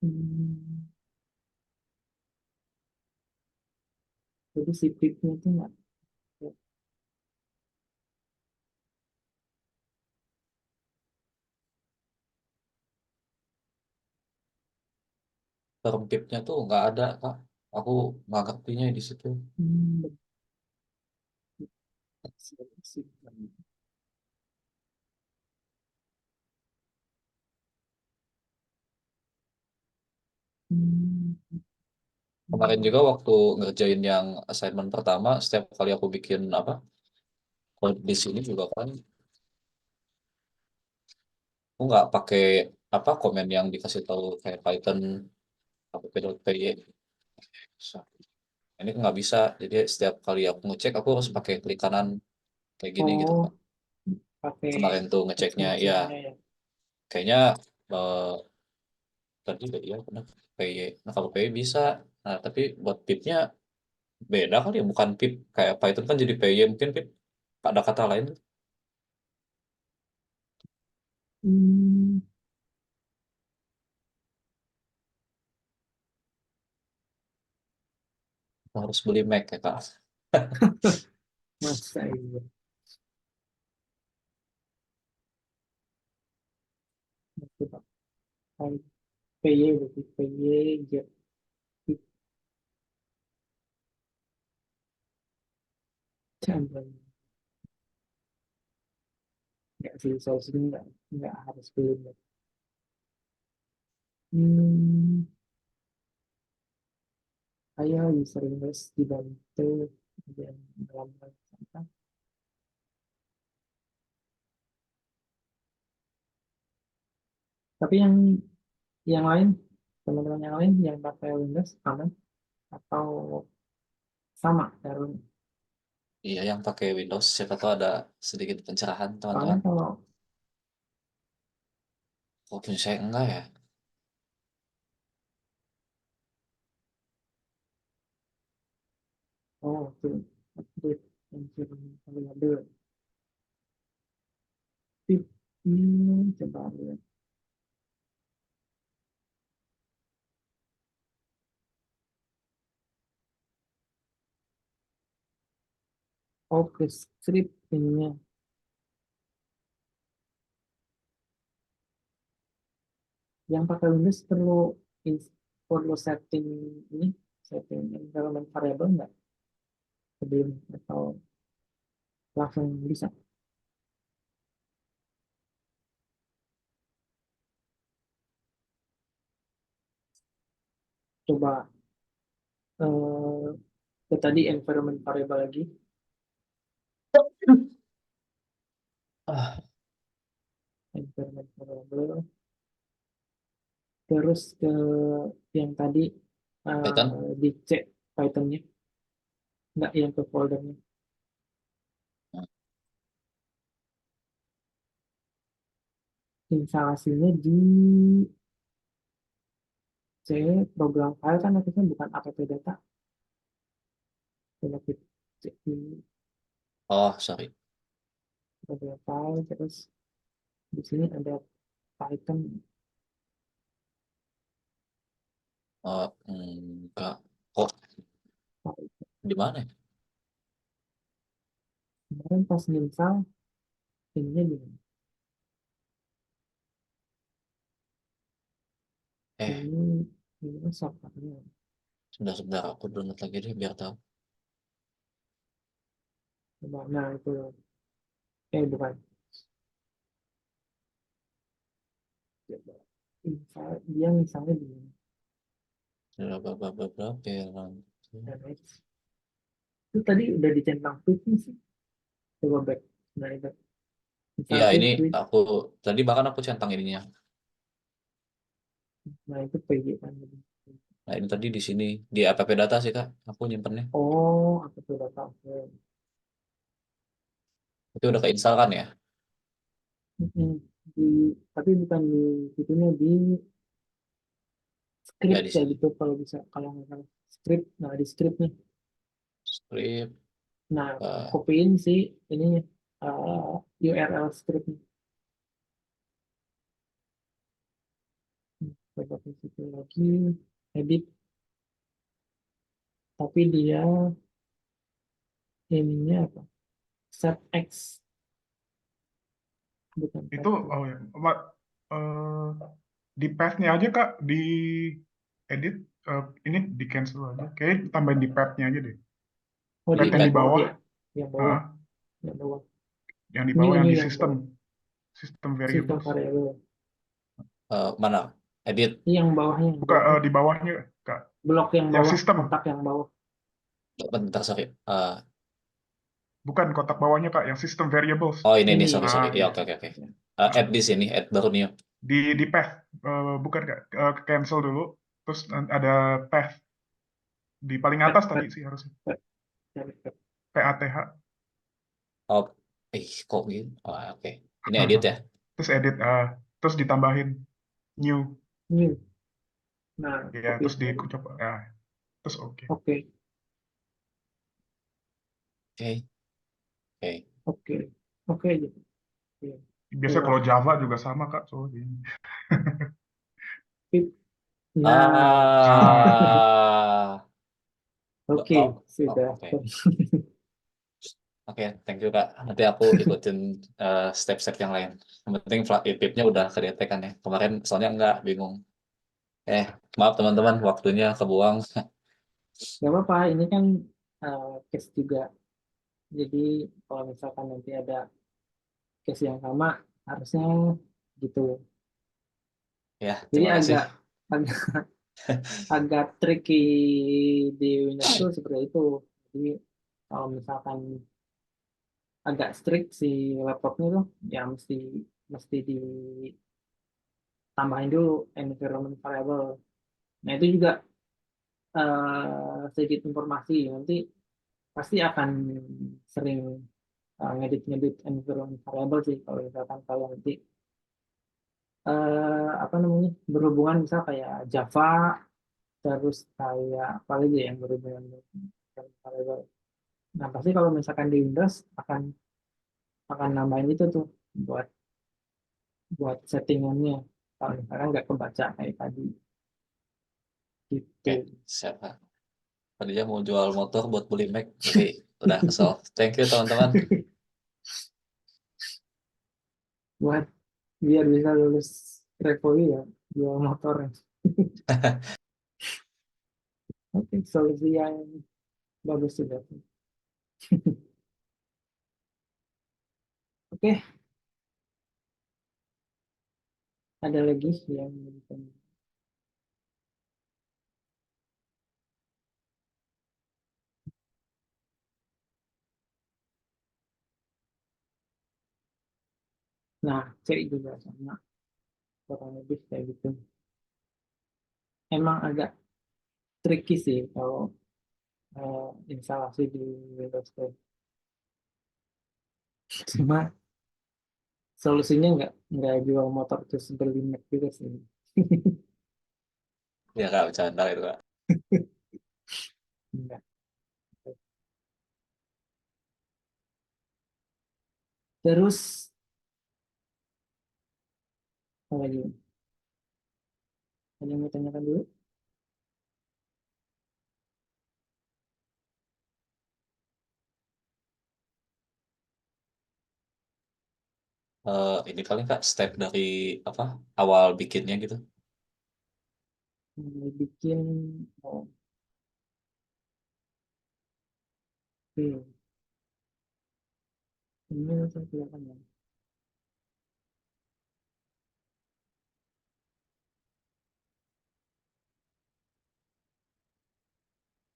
Hmm, jadi si pipnya itu nggak. Term pipnya tuh nggak ada Kak. Aku nggak ngertinya di situ. Hmm, hmm, Kemarin juga waktu ngerjain yang assignment pertama, setiap kali aku bikin apa, code di sini juga kan, aku nggak pakai apa komen yang dikasih tahu kayak Python app.py. Ini nggak bisa, jadi setiap kali aku ngecek aku harus pakai klik kanan kayak gini gitu oh, Kak. pakai Kemarin tuh ngeceknya ya extensionnya ya. kayaknya eh, tadi ya benar PY. Nah kalau PY bisa, nah tapi buat pipnya beda kali ya, bukan pip kayak Python kan jadi PY, mungkin pip ada kata lain Hmm, harus beli Mac ya Kak. masa iya. Oke, Pak. Baik. PY berarti PY jet jam nggak sih solusinya nggak harus beli. Hmm, saya user invest dibantu dan dalam sampah. Tapi yang lain, teman-teman yang lain yang pakai Windows aman atau sama Darwin? Iya yang pakai Windows siapa tahu ada sedikit pencerahan Soalnya teman-teman. kalau Oh punya saya enggak ya. itu update yang variabel. Coba lihat. Oke, script ininya. Yang pakai Windows perlu setting ini, setting environment variable nggak sebelum atau langsung bisa. Coba eh, ke tadi environment variable lagi, Ah, environment variable, terus ke yang tadi Python. dicek Python-nya, nggak yang ke foldernya. Instalasinya di C program file kan maksudnya bukan app data. Coba kita cek di Oh sorry. program file, terus di sini ada Python. Oh enggak. Kok di mana ya? Kemarin pas install ininya gimana? Eh Ini software-nya. sebentar aku download lagi deh biar tahu. Coba, nah itu, bukan. Coba. Dia misalnya gini, Berapa damage. Itu tadi udah dicentang tweetnya sih. Coba back. Nah itu, Iya misalnya ini tweet. aku tadi bahkan aku centang ininya. Nah itu PG kan. Nah ini tadi di sini di app data sih Kak. Aku nyimpennya. Oh, aku tuh udah tahu. Itu udah keinstall kan ya? Mm-mm. Tapi bukan di itunya di Ya script di ya sini. gitu kalau bisa, kalau nggak salah script. Nah di script nih. Script. Nah eh, kopiin sih ininya. URL script. Coba ke situ lagi, edit, tapi dia ininya apa? Set X, bukan Itu, path. oh ya, eh, di path-nya aja Kak, di edit, ini di cancel aja. Kayaknya tambahin di path-nya aja deh. Oh, Di Path yang pad di bawah, yang bawah, ah, yang bawah. yang di bawah, yang Ini di yang bawah, sistem sistem variables. variable. Mana? Edit. Ini yang bawahnya, yang Buka bawahnya. di bawahnya Kak, Blok yang yang bawah, sistem, kotak yang bawah. Bentar, sorry. bukan kotak bawahnya Kak, yang sistem variables. Oh, ini nih, Ini sorry, ya. sorry. Ah, Ya, iya. oke, oke, oke. Ya. Add Ah, di sini, add baru new. di path, bukan Kak, cancel dulu, terus ada path di paling Pet, atas tadi pet, sih harusnya, pet, cari pet. PATH. Oh, kok gitu? Oh, oke. Ini edit ya? Terus edit, terus ditambahin new, New. Nah, ya, copy terus tadi. coba, terus oke. Oke, Oke, oke. oke, oke gitu. Oke. Biasanya Keluar. kalau Java juga sama Kak, soalnya. Pip. Nah, Ah, oke, sudah. oke. Oke, thank you Kak. Nanti aku ikutin step-step yang lain. Yang penting pipnya udah kedetek kan ya. Kemarin soalnya enggak, bingung. Maaf teman-teman, waktunya kebuang. Gak apa-apa, ini kan case juga. Jadi kalau misalkan nanti ada case yang sama, harusnya gitu. Ya, Jadi terima kasih. agak, agak tricky di Windows tuh seperti itu. Jadi kalau misalkan agak strict si laptopnya tuh, ya mesti mesti ditambahin dulu environment variable. Nah itu juga sedikit informasi nanti pasti akan sering ngedit-ngedit environment variable sih kalau misalkan kalau nanti apa namanya berhubungan misal kayak Java terus kayak apa lagi ya yang berhubungan dengan environment variable. Nah pasti kalau misalkan di Windows akan nambahin itu tuh buat buat settingannya kalau misalkan nggak kebaca kayak tadi Oke, gitu. siap Kak. Tadinya mau jual motor buat beli Mac, tapi udah kesel. Thank you teman-teman. Buat biar bisa lulus Revoy ya jual motor. Oke, solusi yang bagus juga. Oke, ada lagi yang nah cek juga sama kurang lebih kayak gitu. Emang agak tricky sih kalau instalasi di Windows 10. Cuma solusinya nggak jual motor terus beli Mac juga sih. Ya Kak, bercanda itu Kak. Enggak. Terus apa lagi? Ada yang mau tanyakan dulu? Ini paling Kak, step dari apa awal bikinnya gitu. Mau bikin oh, oke. Ini langsung kelihatan ya.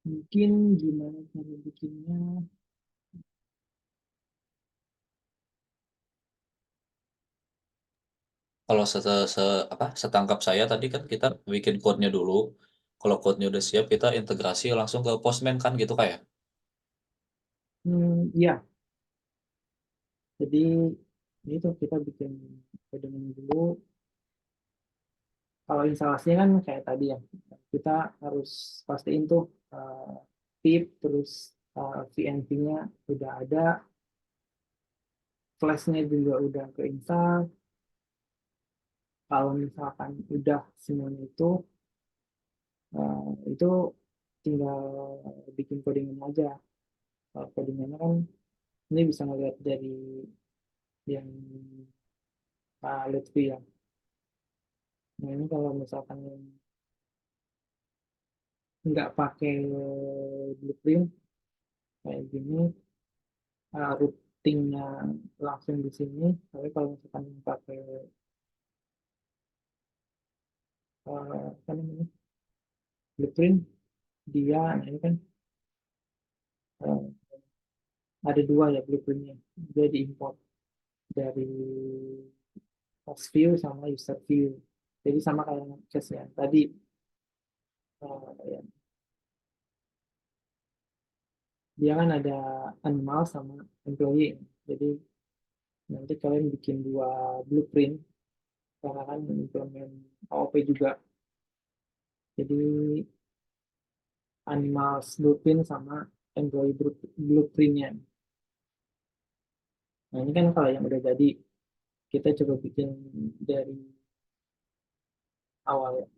Mungkin gimana cara bikinnya? Kalau setangkap saya tadi kan kita bikin code-nya dulu. Kalau code-nya udah siap, kita integrasi langsung ke Postman kan gitu kayak. Ya, jadi itu kita bikin kodenya dulu. Kalau instalasinya kan kayak tadi ya, kita harus pastiin tuh pip terus VNV-nya udah ada, flashnya juga udah keinstall. Kalau misalkan udah semuanya itu tinggal bikin codingan aja. Kalau codingannya kan ini bisa ngeliat dari yang Lutfi ya. Nah ini kalau misalkan nggak pakai blueprint kayak gini, routingnya langsung di sini. Tapi kalau misalkan pakai apa namanya blueprint, dia nah ini kan eh, ada dua ya blueprintnya. Dia diimport dari host view sama user view. Jadi sama kayak case ya tadi, ya, dia kan ada animal sama employee. Jadi nanti kalian bikin dua blueprint karena kan implement AOP juga. Jadi animal blueprint sama employee blueprintnya. Nah ini kan kalau yang udah jadi kita coba bikin dari awal ya.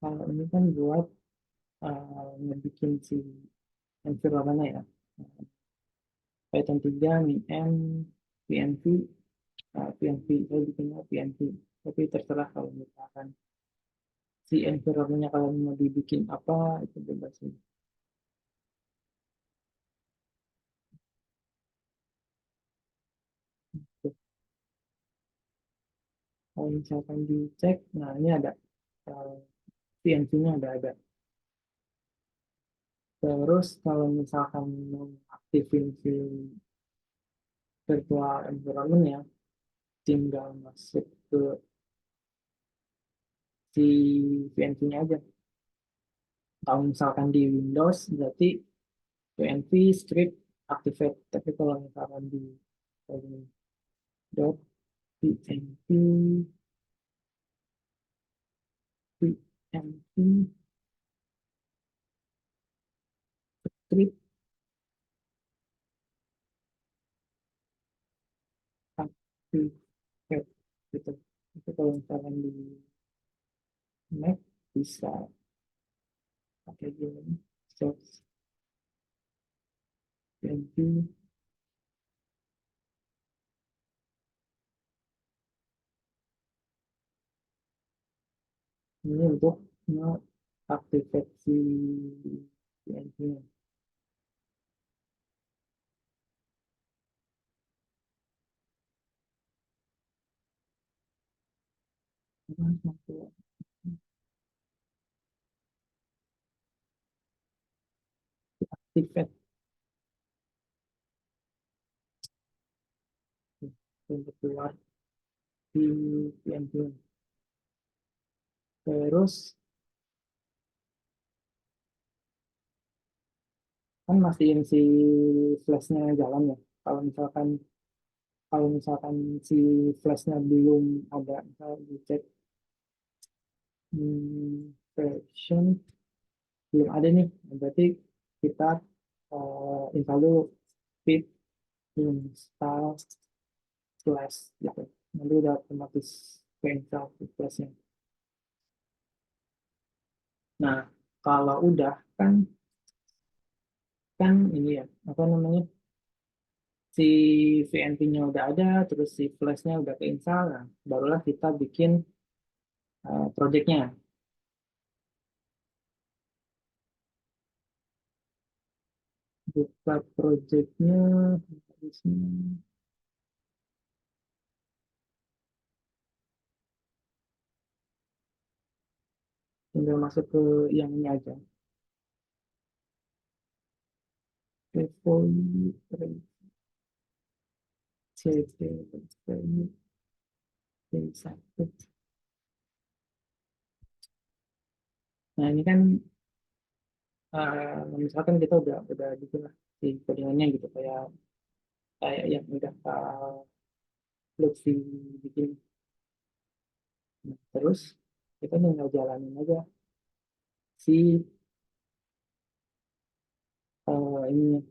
Kalau ini kan buat ngebikin si environment ya. Python 3, min, PNV, PNV, saya bikinnya PNV. Tapi terserah kalau misalkan si environment-nya kalian mau dibikin apa, itu bebas sih. Kalau misalkan dicek, nah ini ada PNV-nya udah ada. Terus kalau misalkan mau aktifin si virtual environment-nya, tinggal masuk ke si PNV-nya aja. Kalau misalkan di Windows, berarti PNV script activate. Tapi kalau misalkan di dot PNV PNV script activate gitu. Itu kalau misalkan di Mac bisa pakai gini. Source PNV ini untuk nge-activate si PNV-nya. Activate untuk keluar di PNV. Terus kan mastiin si flashnya jalan ya. Kalau misalkan si flashnya belum ada, misalnya dicek version belum ada nih, berarti kita install dulu pip install flash gitu. Nanti udah otomatis ke install si flashnya. Nah kalau udah kan kan ini ya apa namanya si VNP-nya udah ada, terus si flashnya udah keinstall, nah, barulah kita bikin projectnya. Buka projectnya di sini, tinggal masuk ke yang ini aja. Repository cp satu Nah ini kan misalkan kita udah bikin lah si codingannya gitu, kayak kayak yang udah Lutfi bikin. Nah, terus kita tinggal jalanin aja si ini,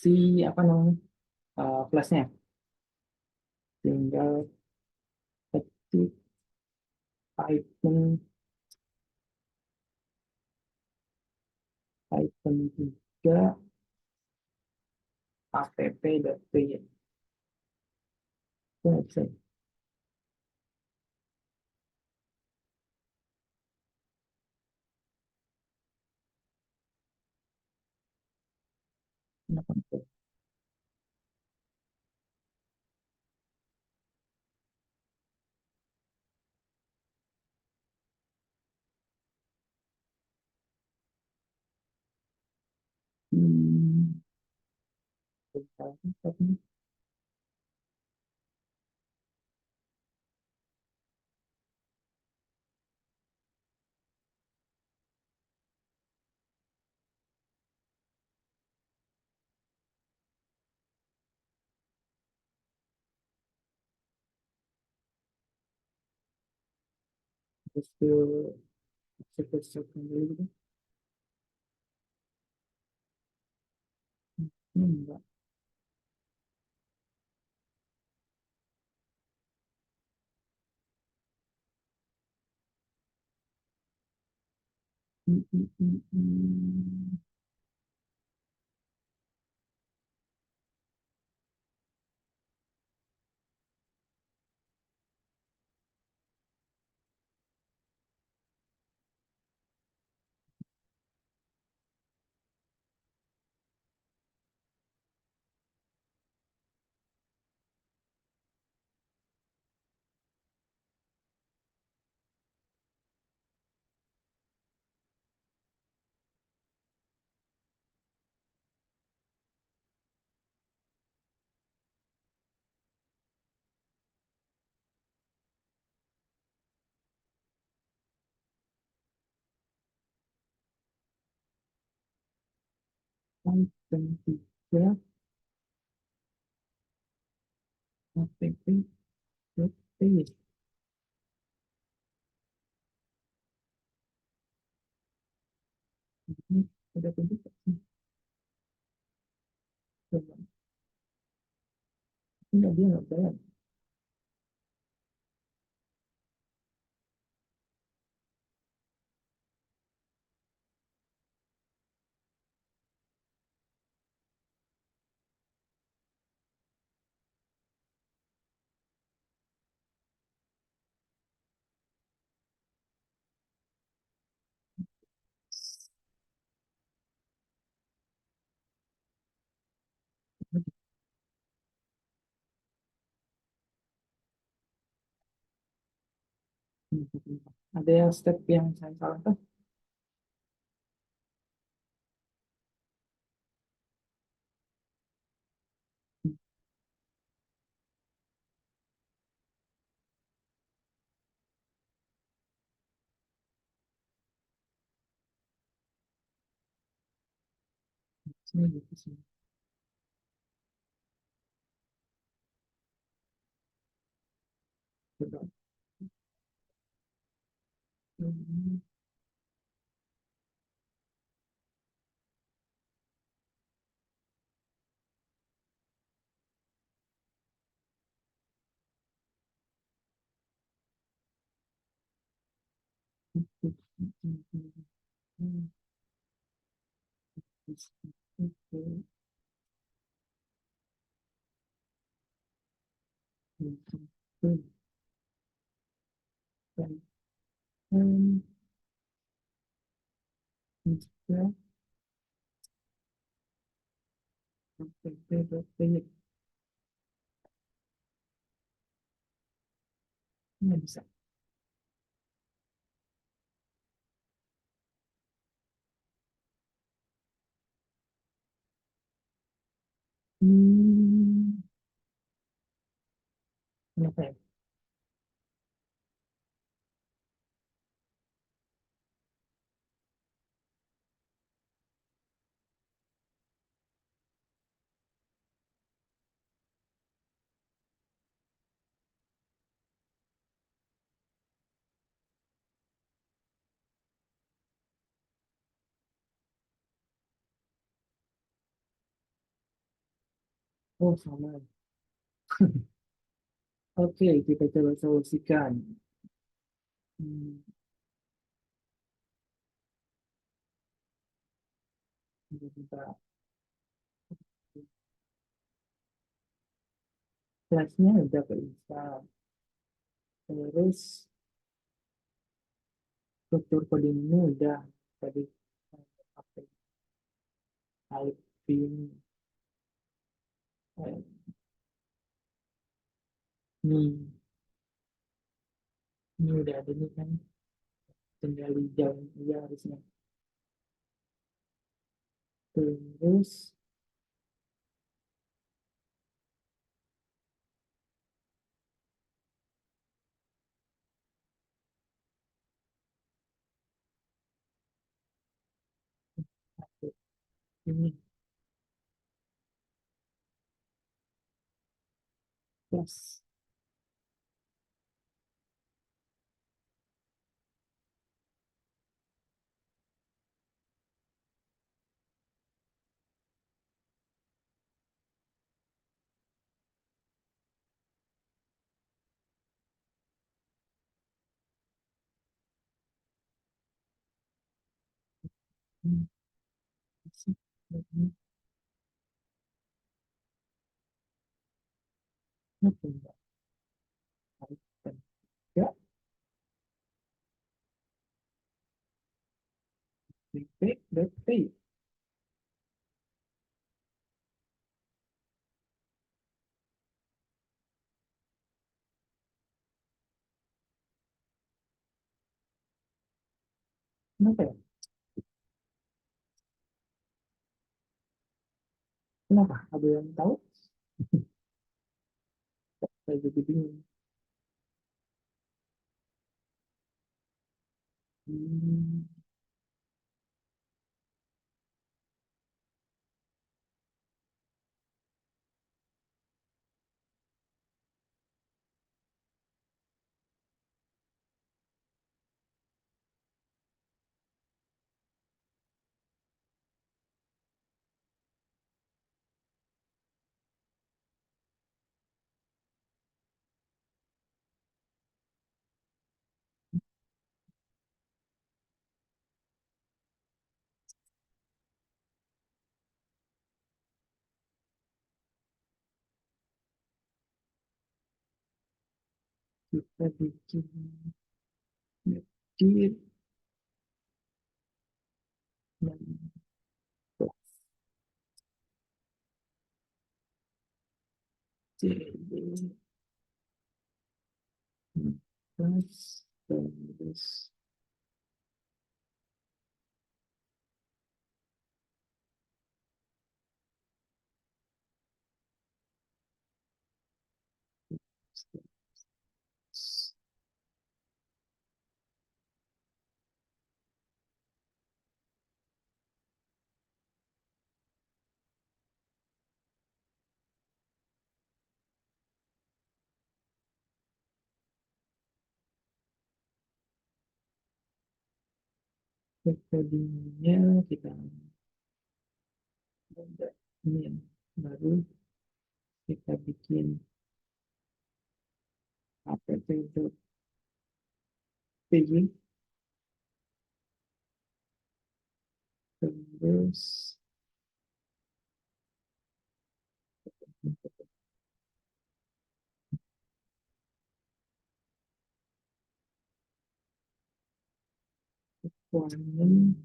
si apa namanya, flashnya, tinggal ketik Python Python 3 app.py itu nggak bisa ya? Kenapa nggak? Hmm, bentar, tapi, terus ke dulu gitu. Enggak. Hmm, hmm, hmm, hmm. Python 3 app.py. Ini ada tunjuk sih. Coba. Enggak, dia nggak jalan. Ada yang step yang saya salah kan? Sini gitu sih. Coba. Hmm, nggak bisa. Hmm, kenapa ya? Oh, sama. Oke, kita coba solusikan. Hmm, bentar. Kelasnya udah keinstal. Terus struktur coding ini udah tadi pakai typing. Nih, ini udah ada nih kan, tinggal hijau aja harusnya. Terus ini plus. Hmm, ini tinggal tarik ya, BP. Kenapa ya? Kenapa? Ada yang tahu? Saya jadi bingung. Hmm, kita bikin kecil dan jadi plus terus tadinya kita ada ini yang baru kita bikin app.py terus requirement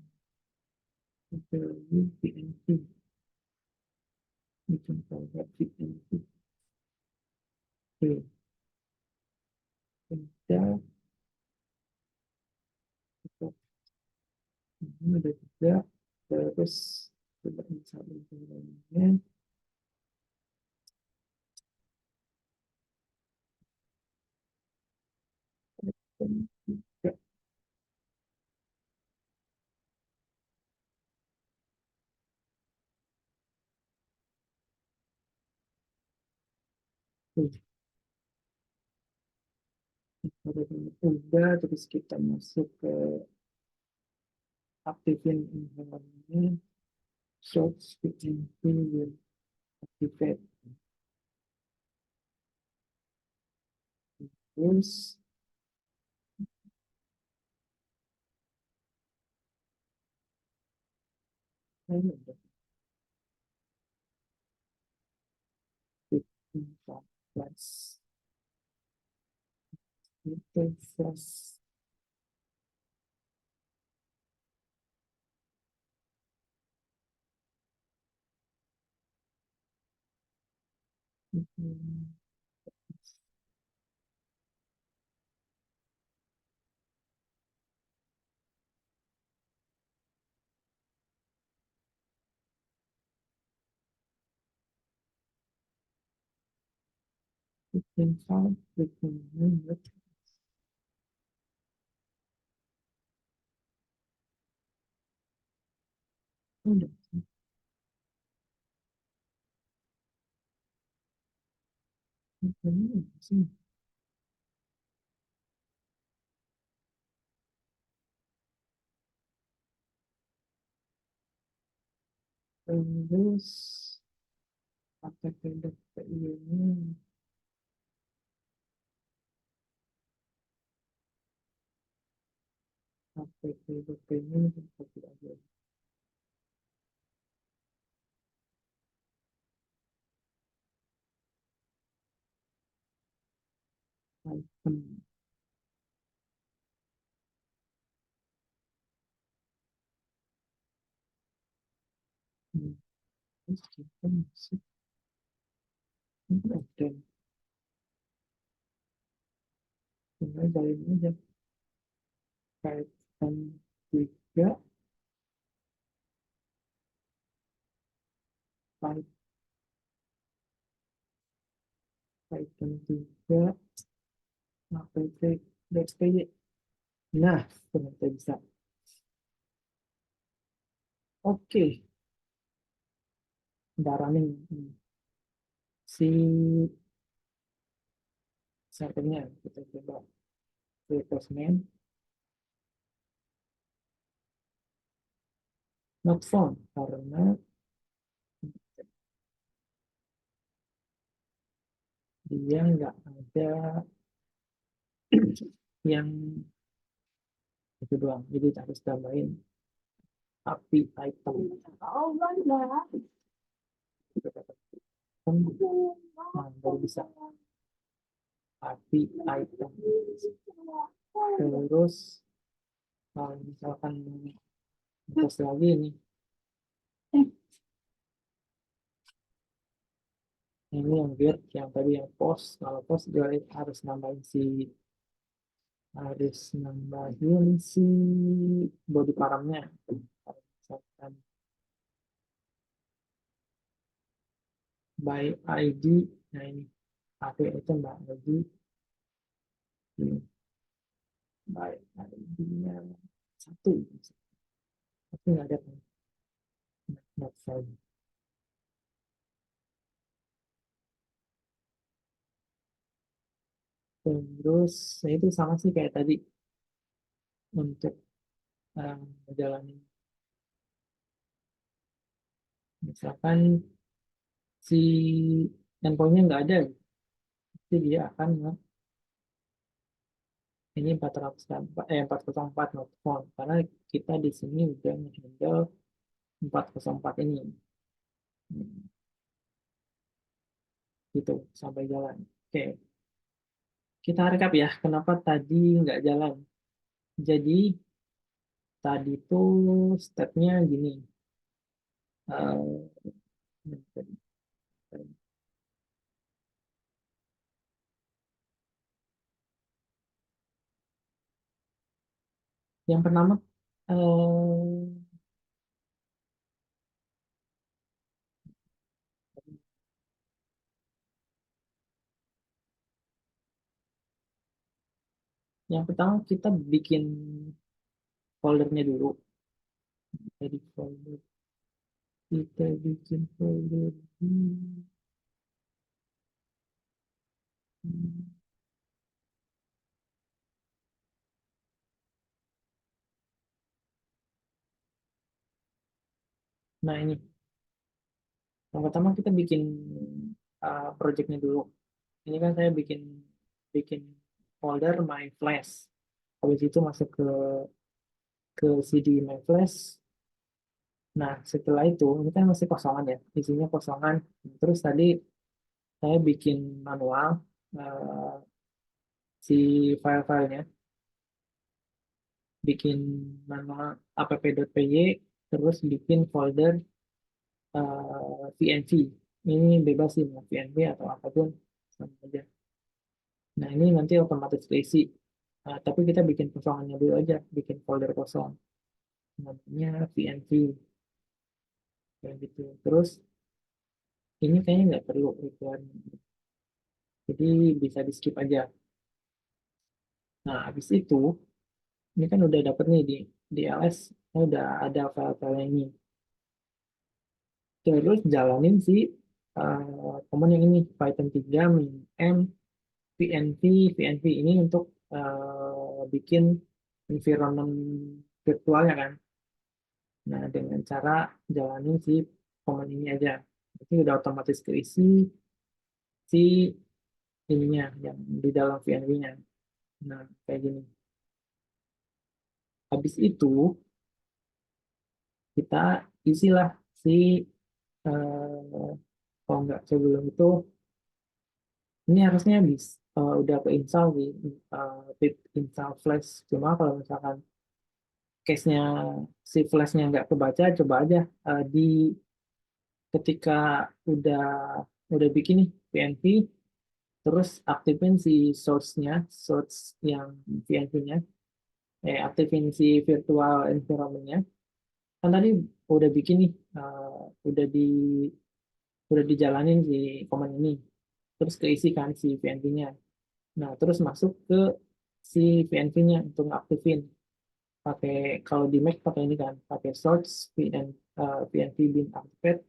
value PNG bikin format PNG. Oke, kita ini udah juga, terus coba misalnya ini juga. Udah, terus kita masuk ke aktifin environment, source PNG will activate. terus ini udah 15 plus itu plus hmm, 15 15 udah ini sih terus APP ini APP ini seperti aja item hmm, terus kita masuk ini ada tinggal jalin aja item 3 item 3 APP DXPY nah ternyata bisa oke udah running si servernya kita coba replacement not found karena dia nggak ada yang itu doang jadi harus tambahin API item nah, baru bisa API item terus kalau misalkan terus lagi nih ini yang get yang tadi yang post kalau post juga harus nambahin si body paramnya misalkan by ID nah ini API itu mbak ID ini by ID nya 1 tapi nggak ada kan not found terus nah itu sama sih kayak tadi untuk menjalani misalkan si endpointnya nggak ada jadi dia akan ini 404 not found karena kita di sini udah handle 404 ini. Gitu sampai jalan. Oke, kita rekap ya kenapa tadi nggak jalan. Jadi tadi tuh stepnya gini. Eh, yang pertama kita bikin foldernya dulu. Jadi folder kita bikin folder. Nah ini yang pertama kita bikin projectnya dulu. Ini kan saya bikin bikin folder my flash. Habis itu masuk ke CD my flash. Nah, setelah itu ini kan masih kosongan ya, isinya kosongan. Terus tadi saya bikin manual eh, si file-filenya, bikin manual app.py, terus bikin folder VNV. Ini bebas sih mau VNV atau apapun sama aja. Nah, ini nanti otomatis keisi. Tapi kita bikin kosongannya dulu aja, bikin folder kosong. Namanya VNV. Kayak gitu. Terus ini kayaknya nggak perlu requirement. Jadi bisa di skip aja. Nah, habis itu, ini kan udah dapet nih di ls, udah ada file-file ini. Terus jalanin si command yang ini, Python 3 min m VNV. VNV ini untuk bikin environment virtualnya kan. Nah, dengan cara jalanin si command ini aja. Itu udah otomatis keisi si ininya yang di dalam VNV-nya. Nah, kayak gini. Habis itu kita isilah si kalau nggak sebelum itu ini harusnya udah ke install di pip install flash. Cuma kalau misalkan case-nya si flashnya nggak kebaca, coba aja di ketika udah udah bikin nih PNV, terus aktifin si source yang PNV-nya, aktifin si virtual environment-nya. Kan tadi udah bikin nih, udah dijalanin si command ini, terus keisikan si PNV-nya. Nah, terus masuk ke si PNV-nya untuk ngaktifin. Pakai kalau di Mac pakai ini kan, pakai source PNV bin activate.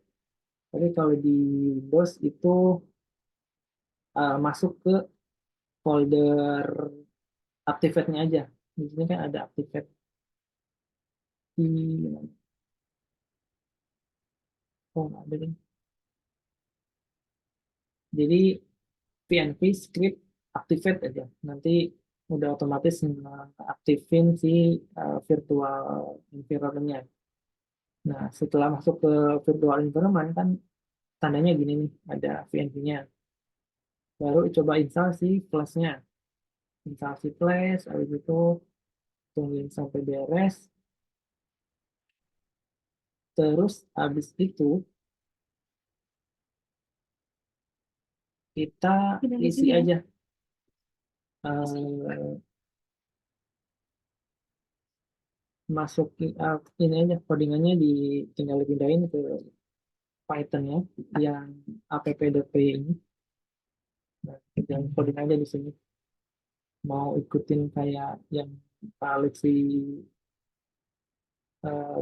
Tapi kalau di Windows itu masuk ke folder activate-nya aja. Di sini kan ada activate di oh nggak ada nih. Jadi PNV script activate aja. Nanti udah otomatis aktifin si virtual environment-nya. Nah, setelah masuk ke virtual environment kan tandanya gini nih, ada VNV-nya. Baru coba install si flash-nya. Install si flash, habis itu tungguin sampai beres. Terus habis itu kita isi aja eh, ini aja codingannya tinggal dipindahin ke Python-nya yang app.py ini. Nah, yang coding aja di sini. Mau ikutin kayak yang Pak Alexi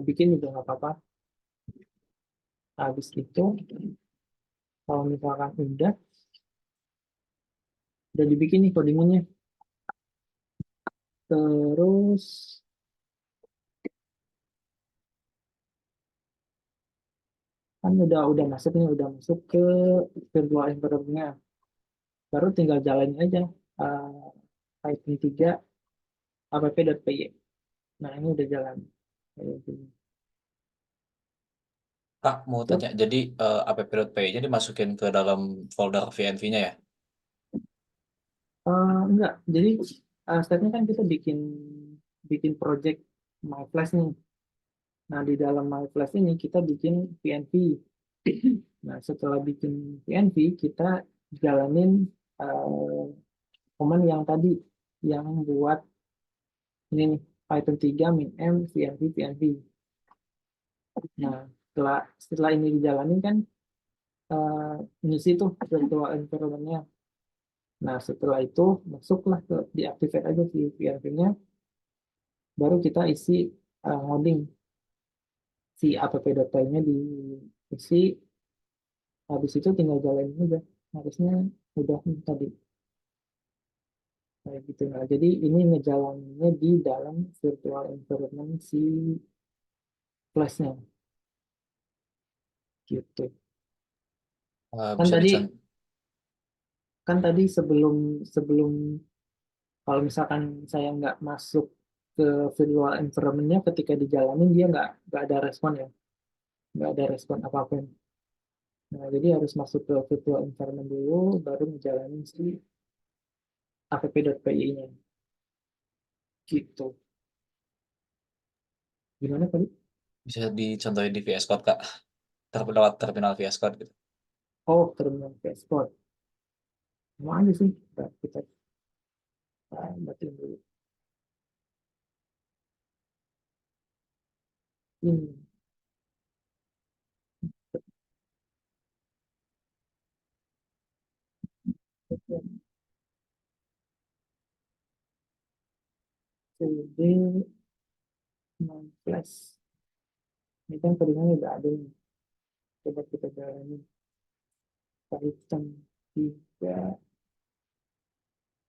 bikin juga nggak apa-apa. Habis itu, kalau misalkan udah dibikin nih codingannya. Terus kan udah masuk nih, udah masuk ke virtual environment-nya. Baru tinggal jalanin aja Python 3 app.py. Nah, ini udah jalan. Kayak gini. Kak, mau Terus, tanya, jadi app.py-nya dimasukin ke dalam folder VNV-nya ya? enggak, jadi stepnya kan kita bikin bikin project MyFlash nih. Nah, di dalam MyFlash ini kita bikin PNV. Nah, setelah bikin PNV, kita jalanin command yang tadi, yang buat ini nih, Python 3 min m PNV PNV. Nah, setelah ini dijalanin kan ngisi tuh virtual environment-nya. Nah, setelah itu masuklah deactivate aja si PNV-nya, baru kita isi ngoding si app.py-nya diisi, habis itu tinggal jalanin aja. Harusnya udah tadi kayak gitu. Nah, jadi ini ngejalaninnya di dalam virtual environment si Flash-nya gitu. Kan Bisa tadi dicon kan tadi sebelum sebelum Kalau misalkan saya nggak masuk ke virtual environment-nya ketika dijalanin dia nggak ada respon ya, nggak ada respon apapun. Nah, jadi harus masuk ke virtual environment dulu, baru ngejalanin si app.py-nya. Gitu. Gimana tadi? Bisa dicontohin di VS Code, Kak. Lewat terminal VS Code gitu. Oh, terminal VS Code. Mau aja sih, kita batin dulu. Ini, CD, non-flash. Ini kan terminalnya udah ada nih. Coba kita jalanin. Python 3,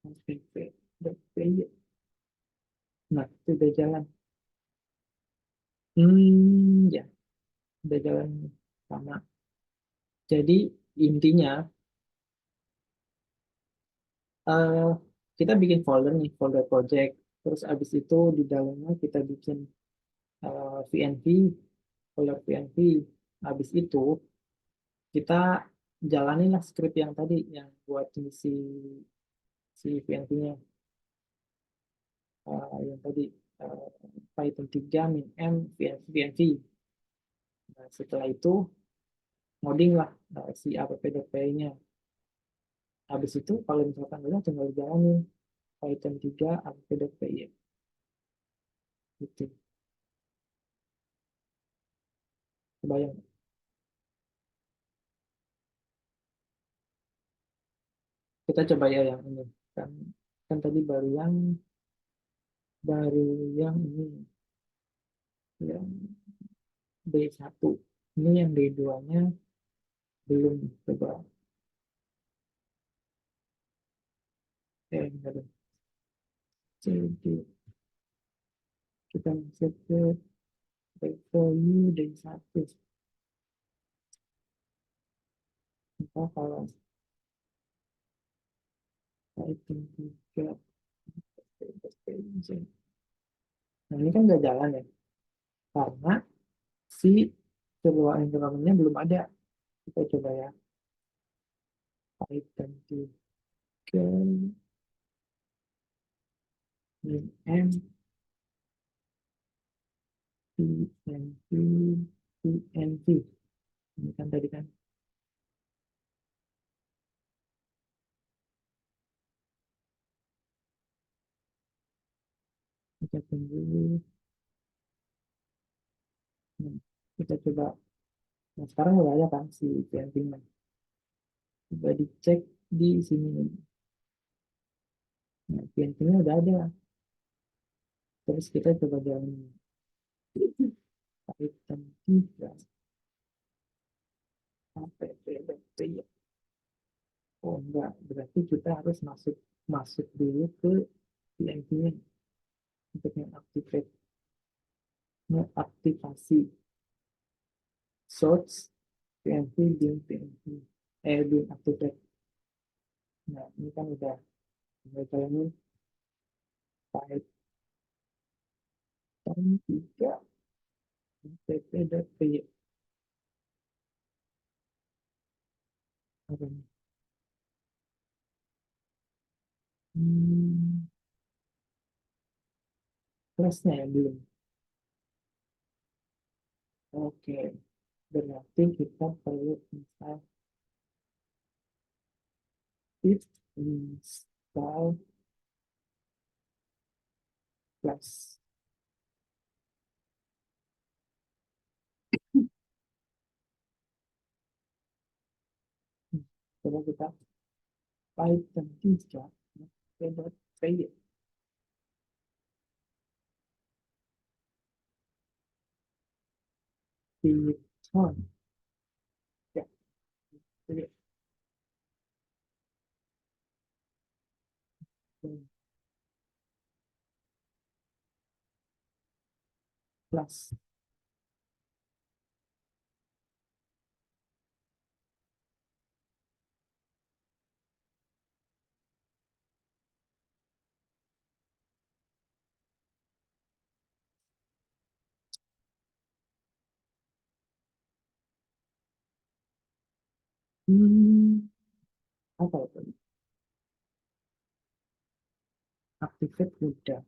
app.py. Nah, itu udah jalan. Ya, udah jalan sama. Jadi intinya eh, kita bikin folder nih, folder project. Terus abis itu di dalamnya kita bikin VNV, folder VNV. Habis itu kita jalanin lah script yang tadi yang buat ngisi si VNV-nya yang tadi eh, Python 3 min m VNV. Nah, setelah itu ngoding lah si app.py-nya. Habis itu kalau misalkan udah tinggal jalanin Python 3 app.py gitu. Kebayang? Kita coba ya yang ini. Kan, kan tadi baru yang ini yang D1. Ini yang D2-nya belum coba. Enggak ada. Jadi kita masuk ke value D1. Kita kalau Python 3 nah ini kan nggak jalan ya karena si sebuah environment-nya belum ada. Kita coba ya Python 3 min pnv pnv ini kan tadi kan kita tunggu. Nah, kita coba. Nah, sekarang udah ada kan si pnv-nya. Coba dicek di sini. Nah, pnv-nya udah ada. Terus kita coba jalan Python 3 app.py. Oh enggak, berarti kita harus masuk masuk dulu ke pnv-nya untuk mengaktifasi source pnv bin pnv bin activate. Nah ini kan udah jalanin Python 3 app.py. Hmm, kelasnya ya belum. Oke, berarti kita perlu install pip install class. Coba kita Python 3 app.py. Python ya, jadi class. Hmm, apa itu? Activate udah.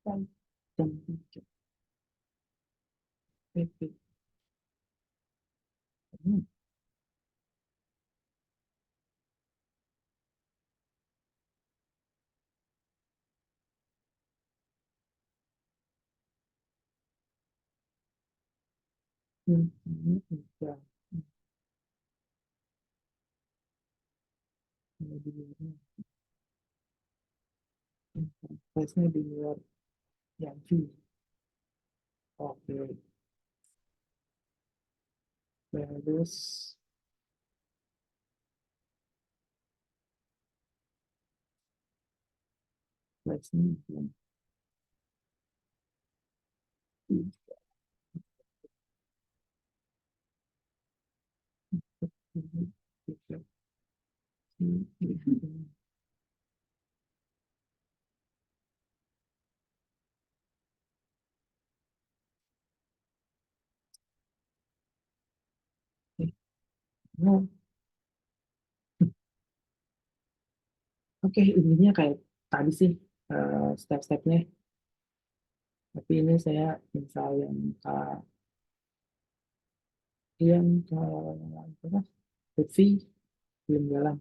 Kan, jam 3. Hmm, udah. Ini di luar. Face-nya di luar yang V. Oke. Terus face-nya yang V. Nah, oke, intinya kayak tadi sih step-stepnya. Tapi ini saya misal yang apa? Lutfi belum jalan.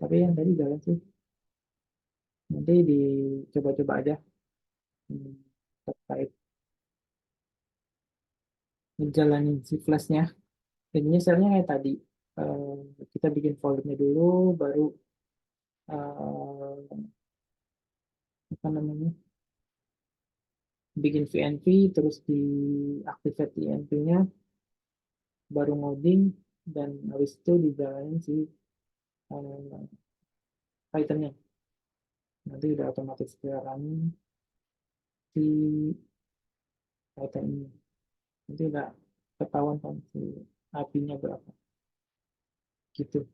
Tapi yang tadi jalan sih. Nanti dicoba-coba aja. Hmm, terkait ngejalanin si flashnya. Jadi misalnya kayak tadi kita bikin foldernya dulu, baru eh, apa namanya bikin VNV, terus diaktifkan VNV-nya, baru ngoding, dan habis itu dijalanin si eh, Python-nya. Nanti udah otomatis jalan si Python ini. Nanti udah ketahuan kan si API-nya berapa. Gitu.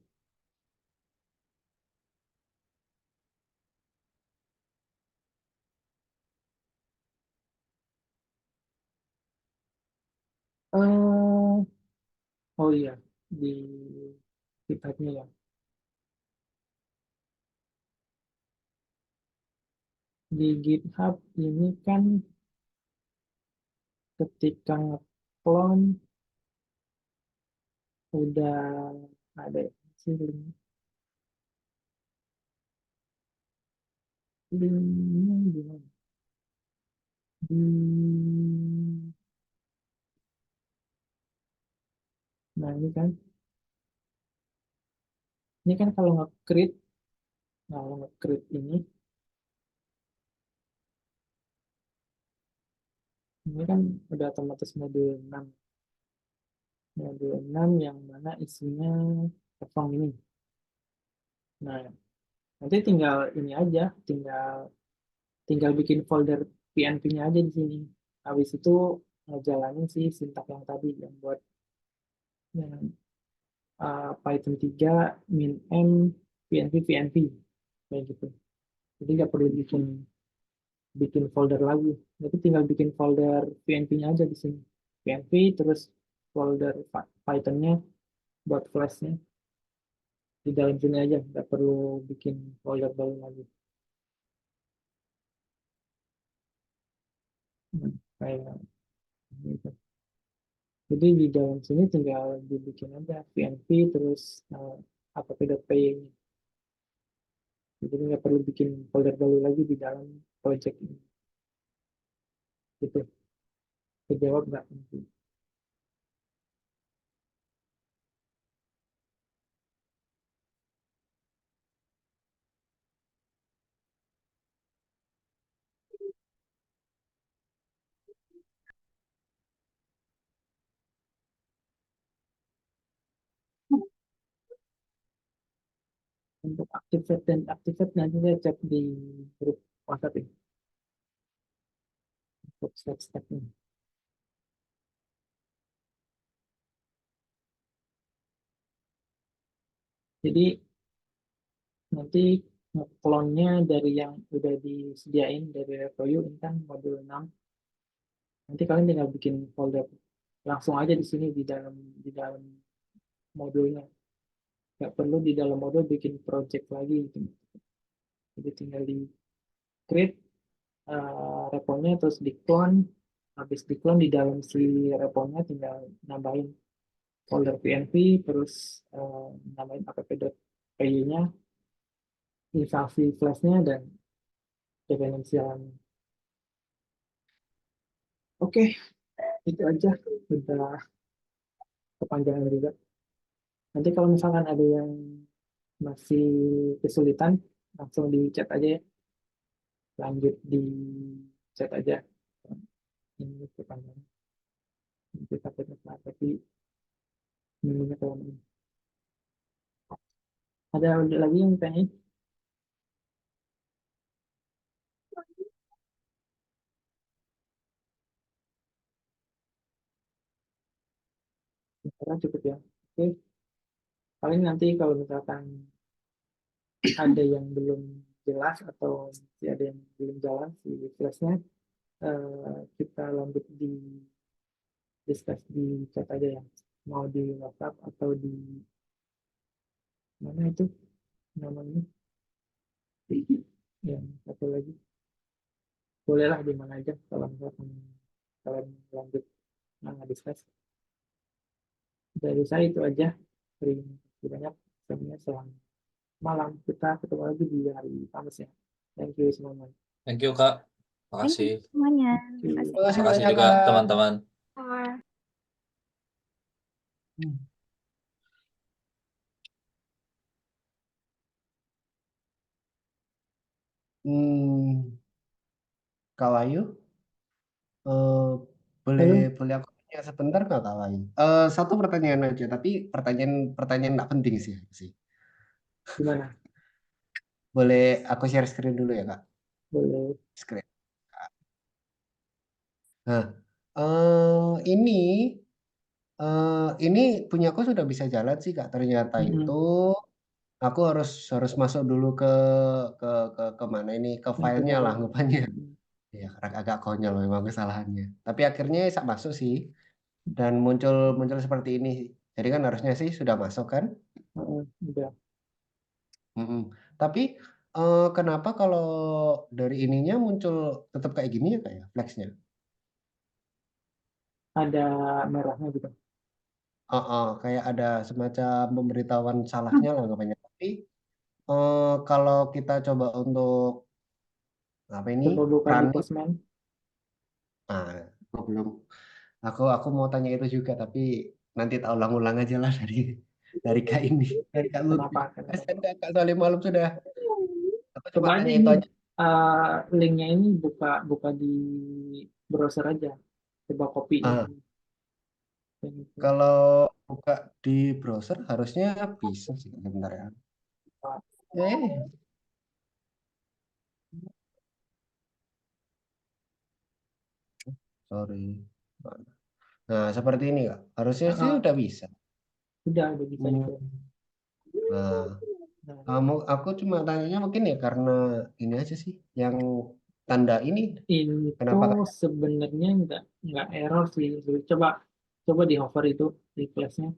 eh oh iya, di GitHub-nya ya. Di GitHub ini kan ketika nge-clone udah ada sih linknya gimana? Nah ini kan kalau nge-create, nah kalau nge-create ini kan udah otomatis modul 6 yang mana isinya perform ini. Nah, nanti tinggal ini aja, tinggal tinggal bikin folder PNP-nya aja di sini. Habis itu ngejalanin si sintak yang tadi yang buat yang Python 3 min m PNP PNP kayak gitu. Jadi nggak perlu bikin bikin folder lagi. Jadi tinggal bikin folder PNP-nya aja di sini. PNP terus folder Python-nya buat flash-nya di dalam sini aja, nggak perlu bikin folder baru lagi. Kayak gitu. Jadi di dalam sini tinggal dibikin aja PNP terus app.py. Jadi nggak perlu bikin folder baru lagi di dalam project ini. Gitu. Kejawab nggak? Untuk activate dan activate nanti saya cek di grup WhatsApp ini untuk step-stepnya. Jadi nanti klonnya dari yang udah disediain dari Repoyu ini kan modul 6. Nanti kalian tinggal bikin folder langsung aja di sini di dalam modulnya. Nggak perlu di dalam modul bikin project lagi gitu. Jadi tinggal di create reponya terus di clone. Habis di clone di dalam si reponya tinggal nambahin folder PNV terus nambahin app.py-nya, instalasi flashnya dan dependensialnya. Oke, itu aja. Udah kepanjangan juga. Nanti kalau misalkan ada yang masih kesulitan, langsung di chat aja ya. Lanjut di chat aja. Ini kepanjangan. Nanti takutnya tapi minumnya kalau ini. Ada lagi yang tanya? Sekarang cukup ya. Oke, paling nanti kalau misalkan ada yang belum jelas atau masih ada yang belum jalan si flashnya, kita lanjut di discuss di chat aja ya. Mau di WhatsApp atau di mana itu namanya? Yang satu lagi. Bolehlah di mana aja kalau misalkan kalian lanjut discuss. Dari saya itu aja. Terima kasih banyak. Semuanya selamat malam. Kita ketemu lagi di hari Kamis ya. Thank you semuanya. Thank you Kak. Thank Makasih. you semuanya. Thank you. Makasih, Makasih Kak. Makasih banyak, juga Kak. teman-teman. Kak. Hmm. Hmm, Kak Wahyu, eh, boleh Halo, boleh aku tanya sebentar nggak Kak Wahyu? Satu pertanyaan aja, tapi pertanyaan nggak penting sih. gimana? Boleh aku share screen dulu ya Kak? Boleh. Screen. Nah, ini punyaku sudah bisa jalan sih Kak. Ternyata itu Mm-mm. aku harus harus masuk dulu ke ke mana ini ke Yang punya filenya lah banyak. rupanya. Mm-mm. Ya, agak konyol memang kesalahannya. Tapi akhirnya bisa masuk sih dan muncul muncul seperti ini. Jadi kan harusnya sih sudah masuk kan? Udah Mm-mm. Tapi kenapa kalau dari ininya muncul tetap kayak gini ya Kak ya, flexnya? ada merahnya gitu. Kayak ada semacam pemberitahuan salahnya lah anggapannya. Tapi kalau kita coba untuk apa ini Coba buka di running, Postman. ah, aku belum, aku mau tanya itu juga, tapi nanti tak ulang-ulang aja lah dari Kak ini, dari Kak Lutfi. Kenapa? Kenapa? Kasihan Kak Salim malam sudah. Aku cuma Coba aja tanya itu ini aja. linknya ini buka buka di browser aja. Coba copy Ah, ini. Yang itu. kalau buka di browser harusnya bisa sih sebentar ya. Eh, sorry. Nah, seperti ini Kak. Harusnya sih Ah, udah bisa. udah bisa Hmm. itu. Nah, Nah, aku cuma tanyanya mungkin ya karena ini aja sih yang tanda ini itu kenapa kayak sebenarnya nggak error sih. Coba coba di hover itu di flashnya.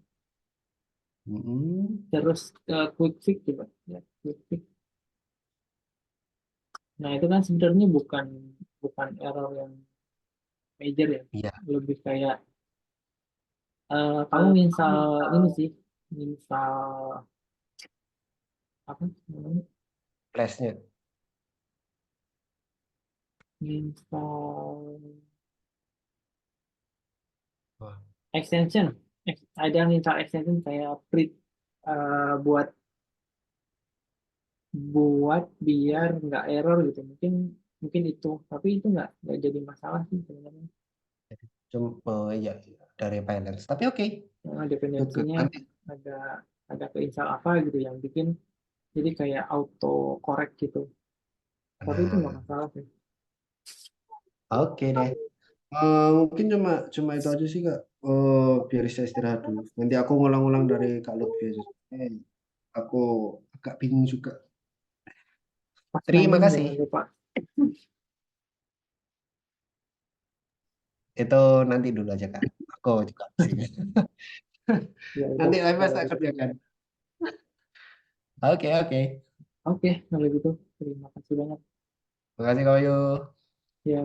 mm, Terus quick fix coba ya, quick fix. Nah, itu kan sebenarnya bukan bukan error yang major ya. iya Lebih kayak kamu install ini sih, install apa namanya? flashnya. Install Wah, extension. Ada yang install extension kayak Prit buat buat biar nggak error gitu. Mungkin mungkin itu, tapi itu nggak jadi masalah sih sebenarnya. cuma ya dari balance. Tapi oke, good good. Dependensinya Nanti ada ada keinstall apa gitu yang bikin Jadi kayak auto correct gitu. Tapi itu nggak Nah, masalah sih. oke deh. Mungkin cuma cuma itu aja sih Kak. Biar saya istirahat dulu. Nanti aku ngulang-ulang dari Kak Lutfi aja. Aku agak bingung juga. Pas Terima landing kasih. jangan lupa. Itu nanti dulu aja Kak. Aku juga sih. Ya udah Nanti live kalau saya gitu. kerjakan. Oke, oke. Oke, kalau gitu terima kasih banyak. Makasih Kak Bayu. Ya.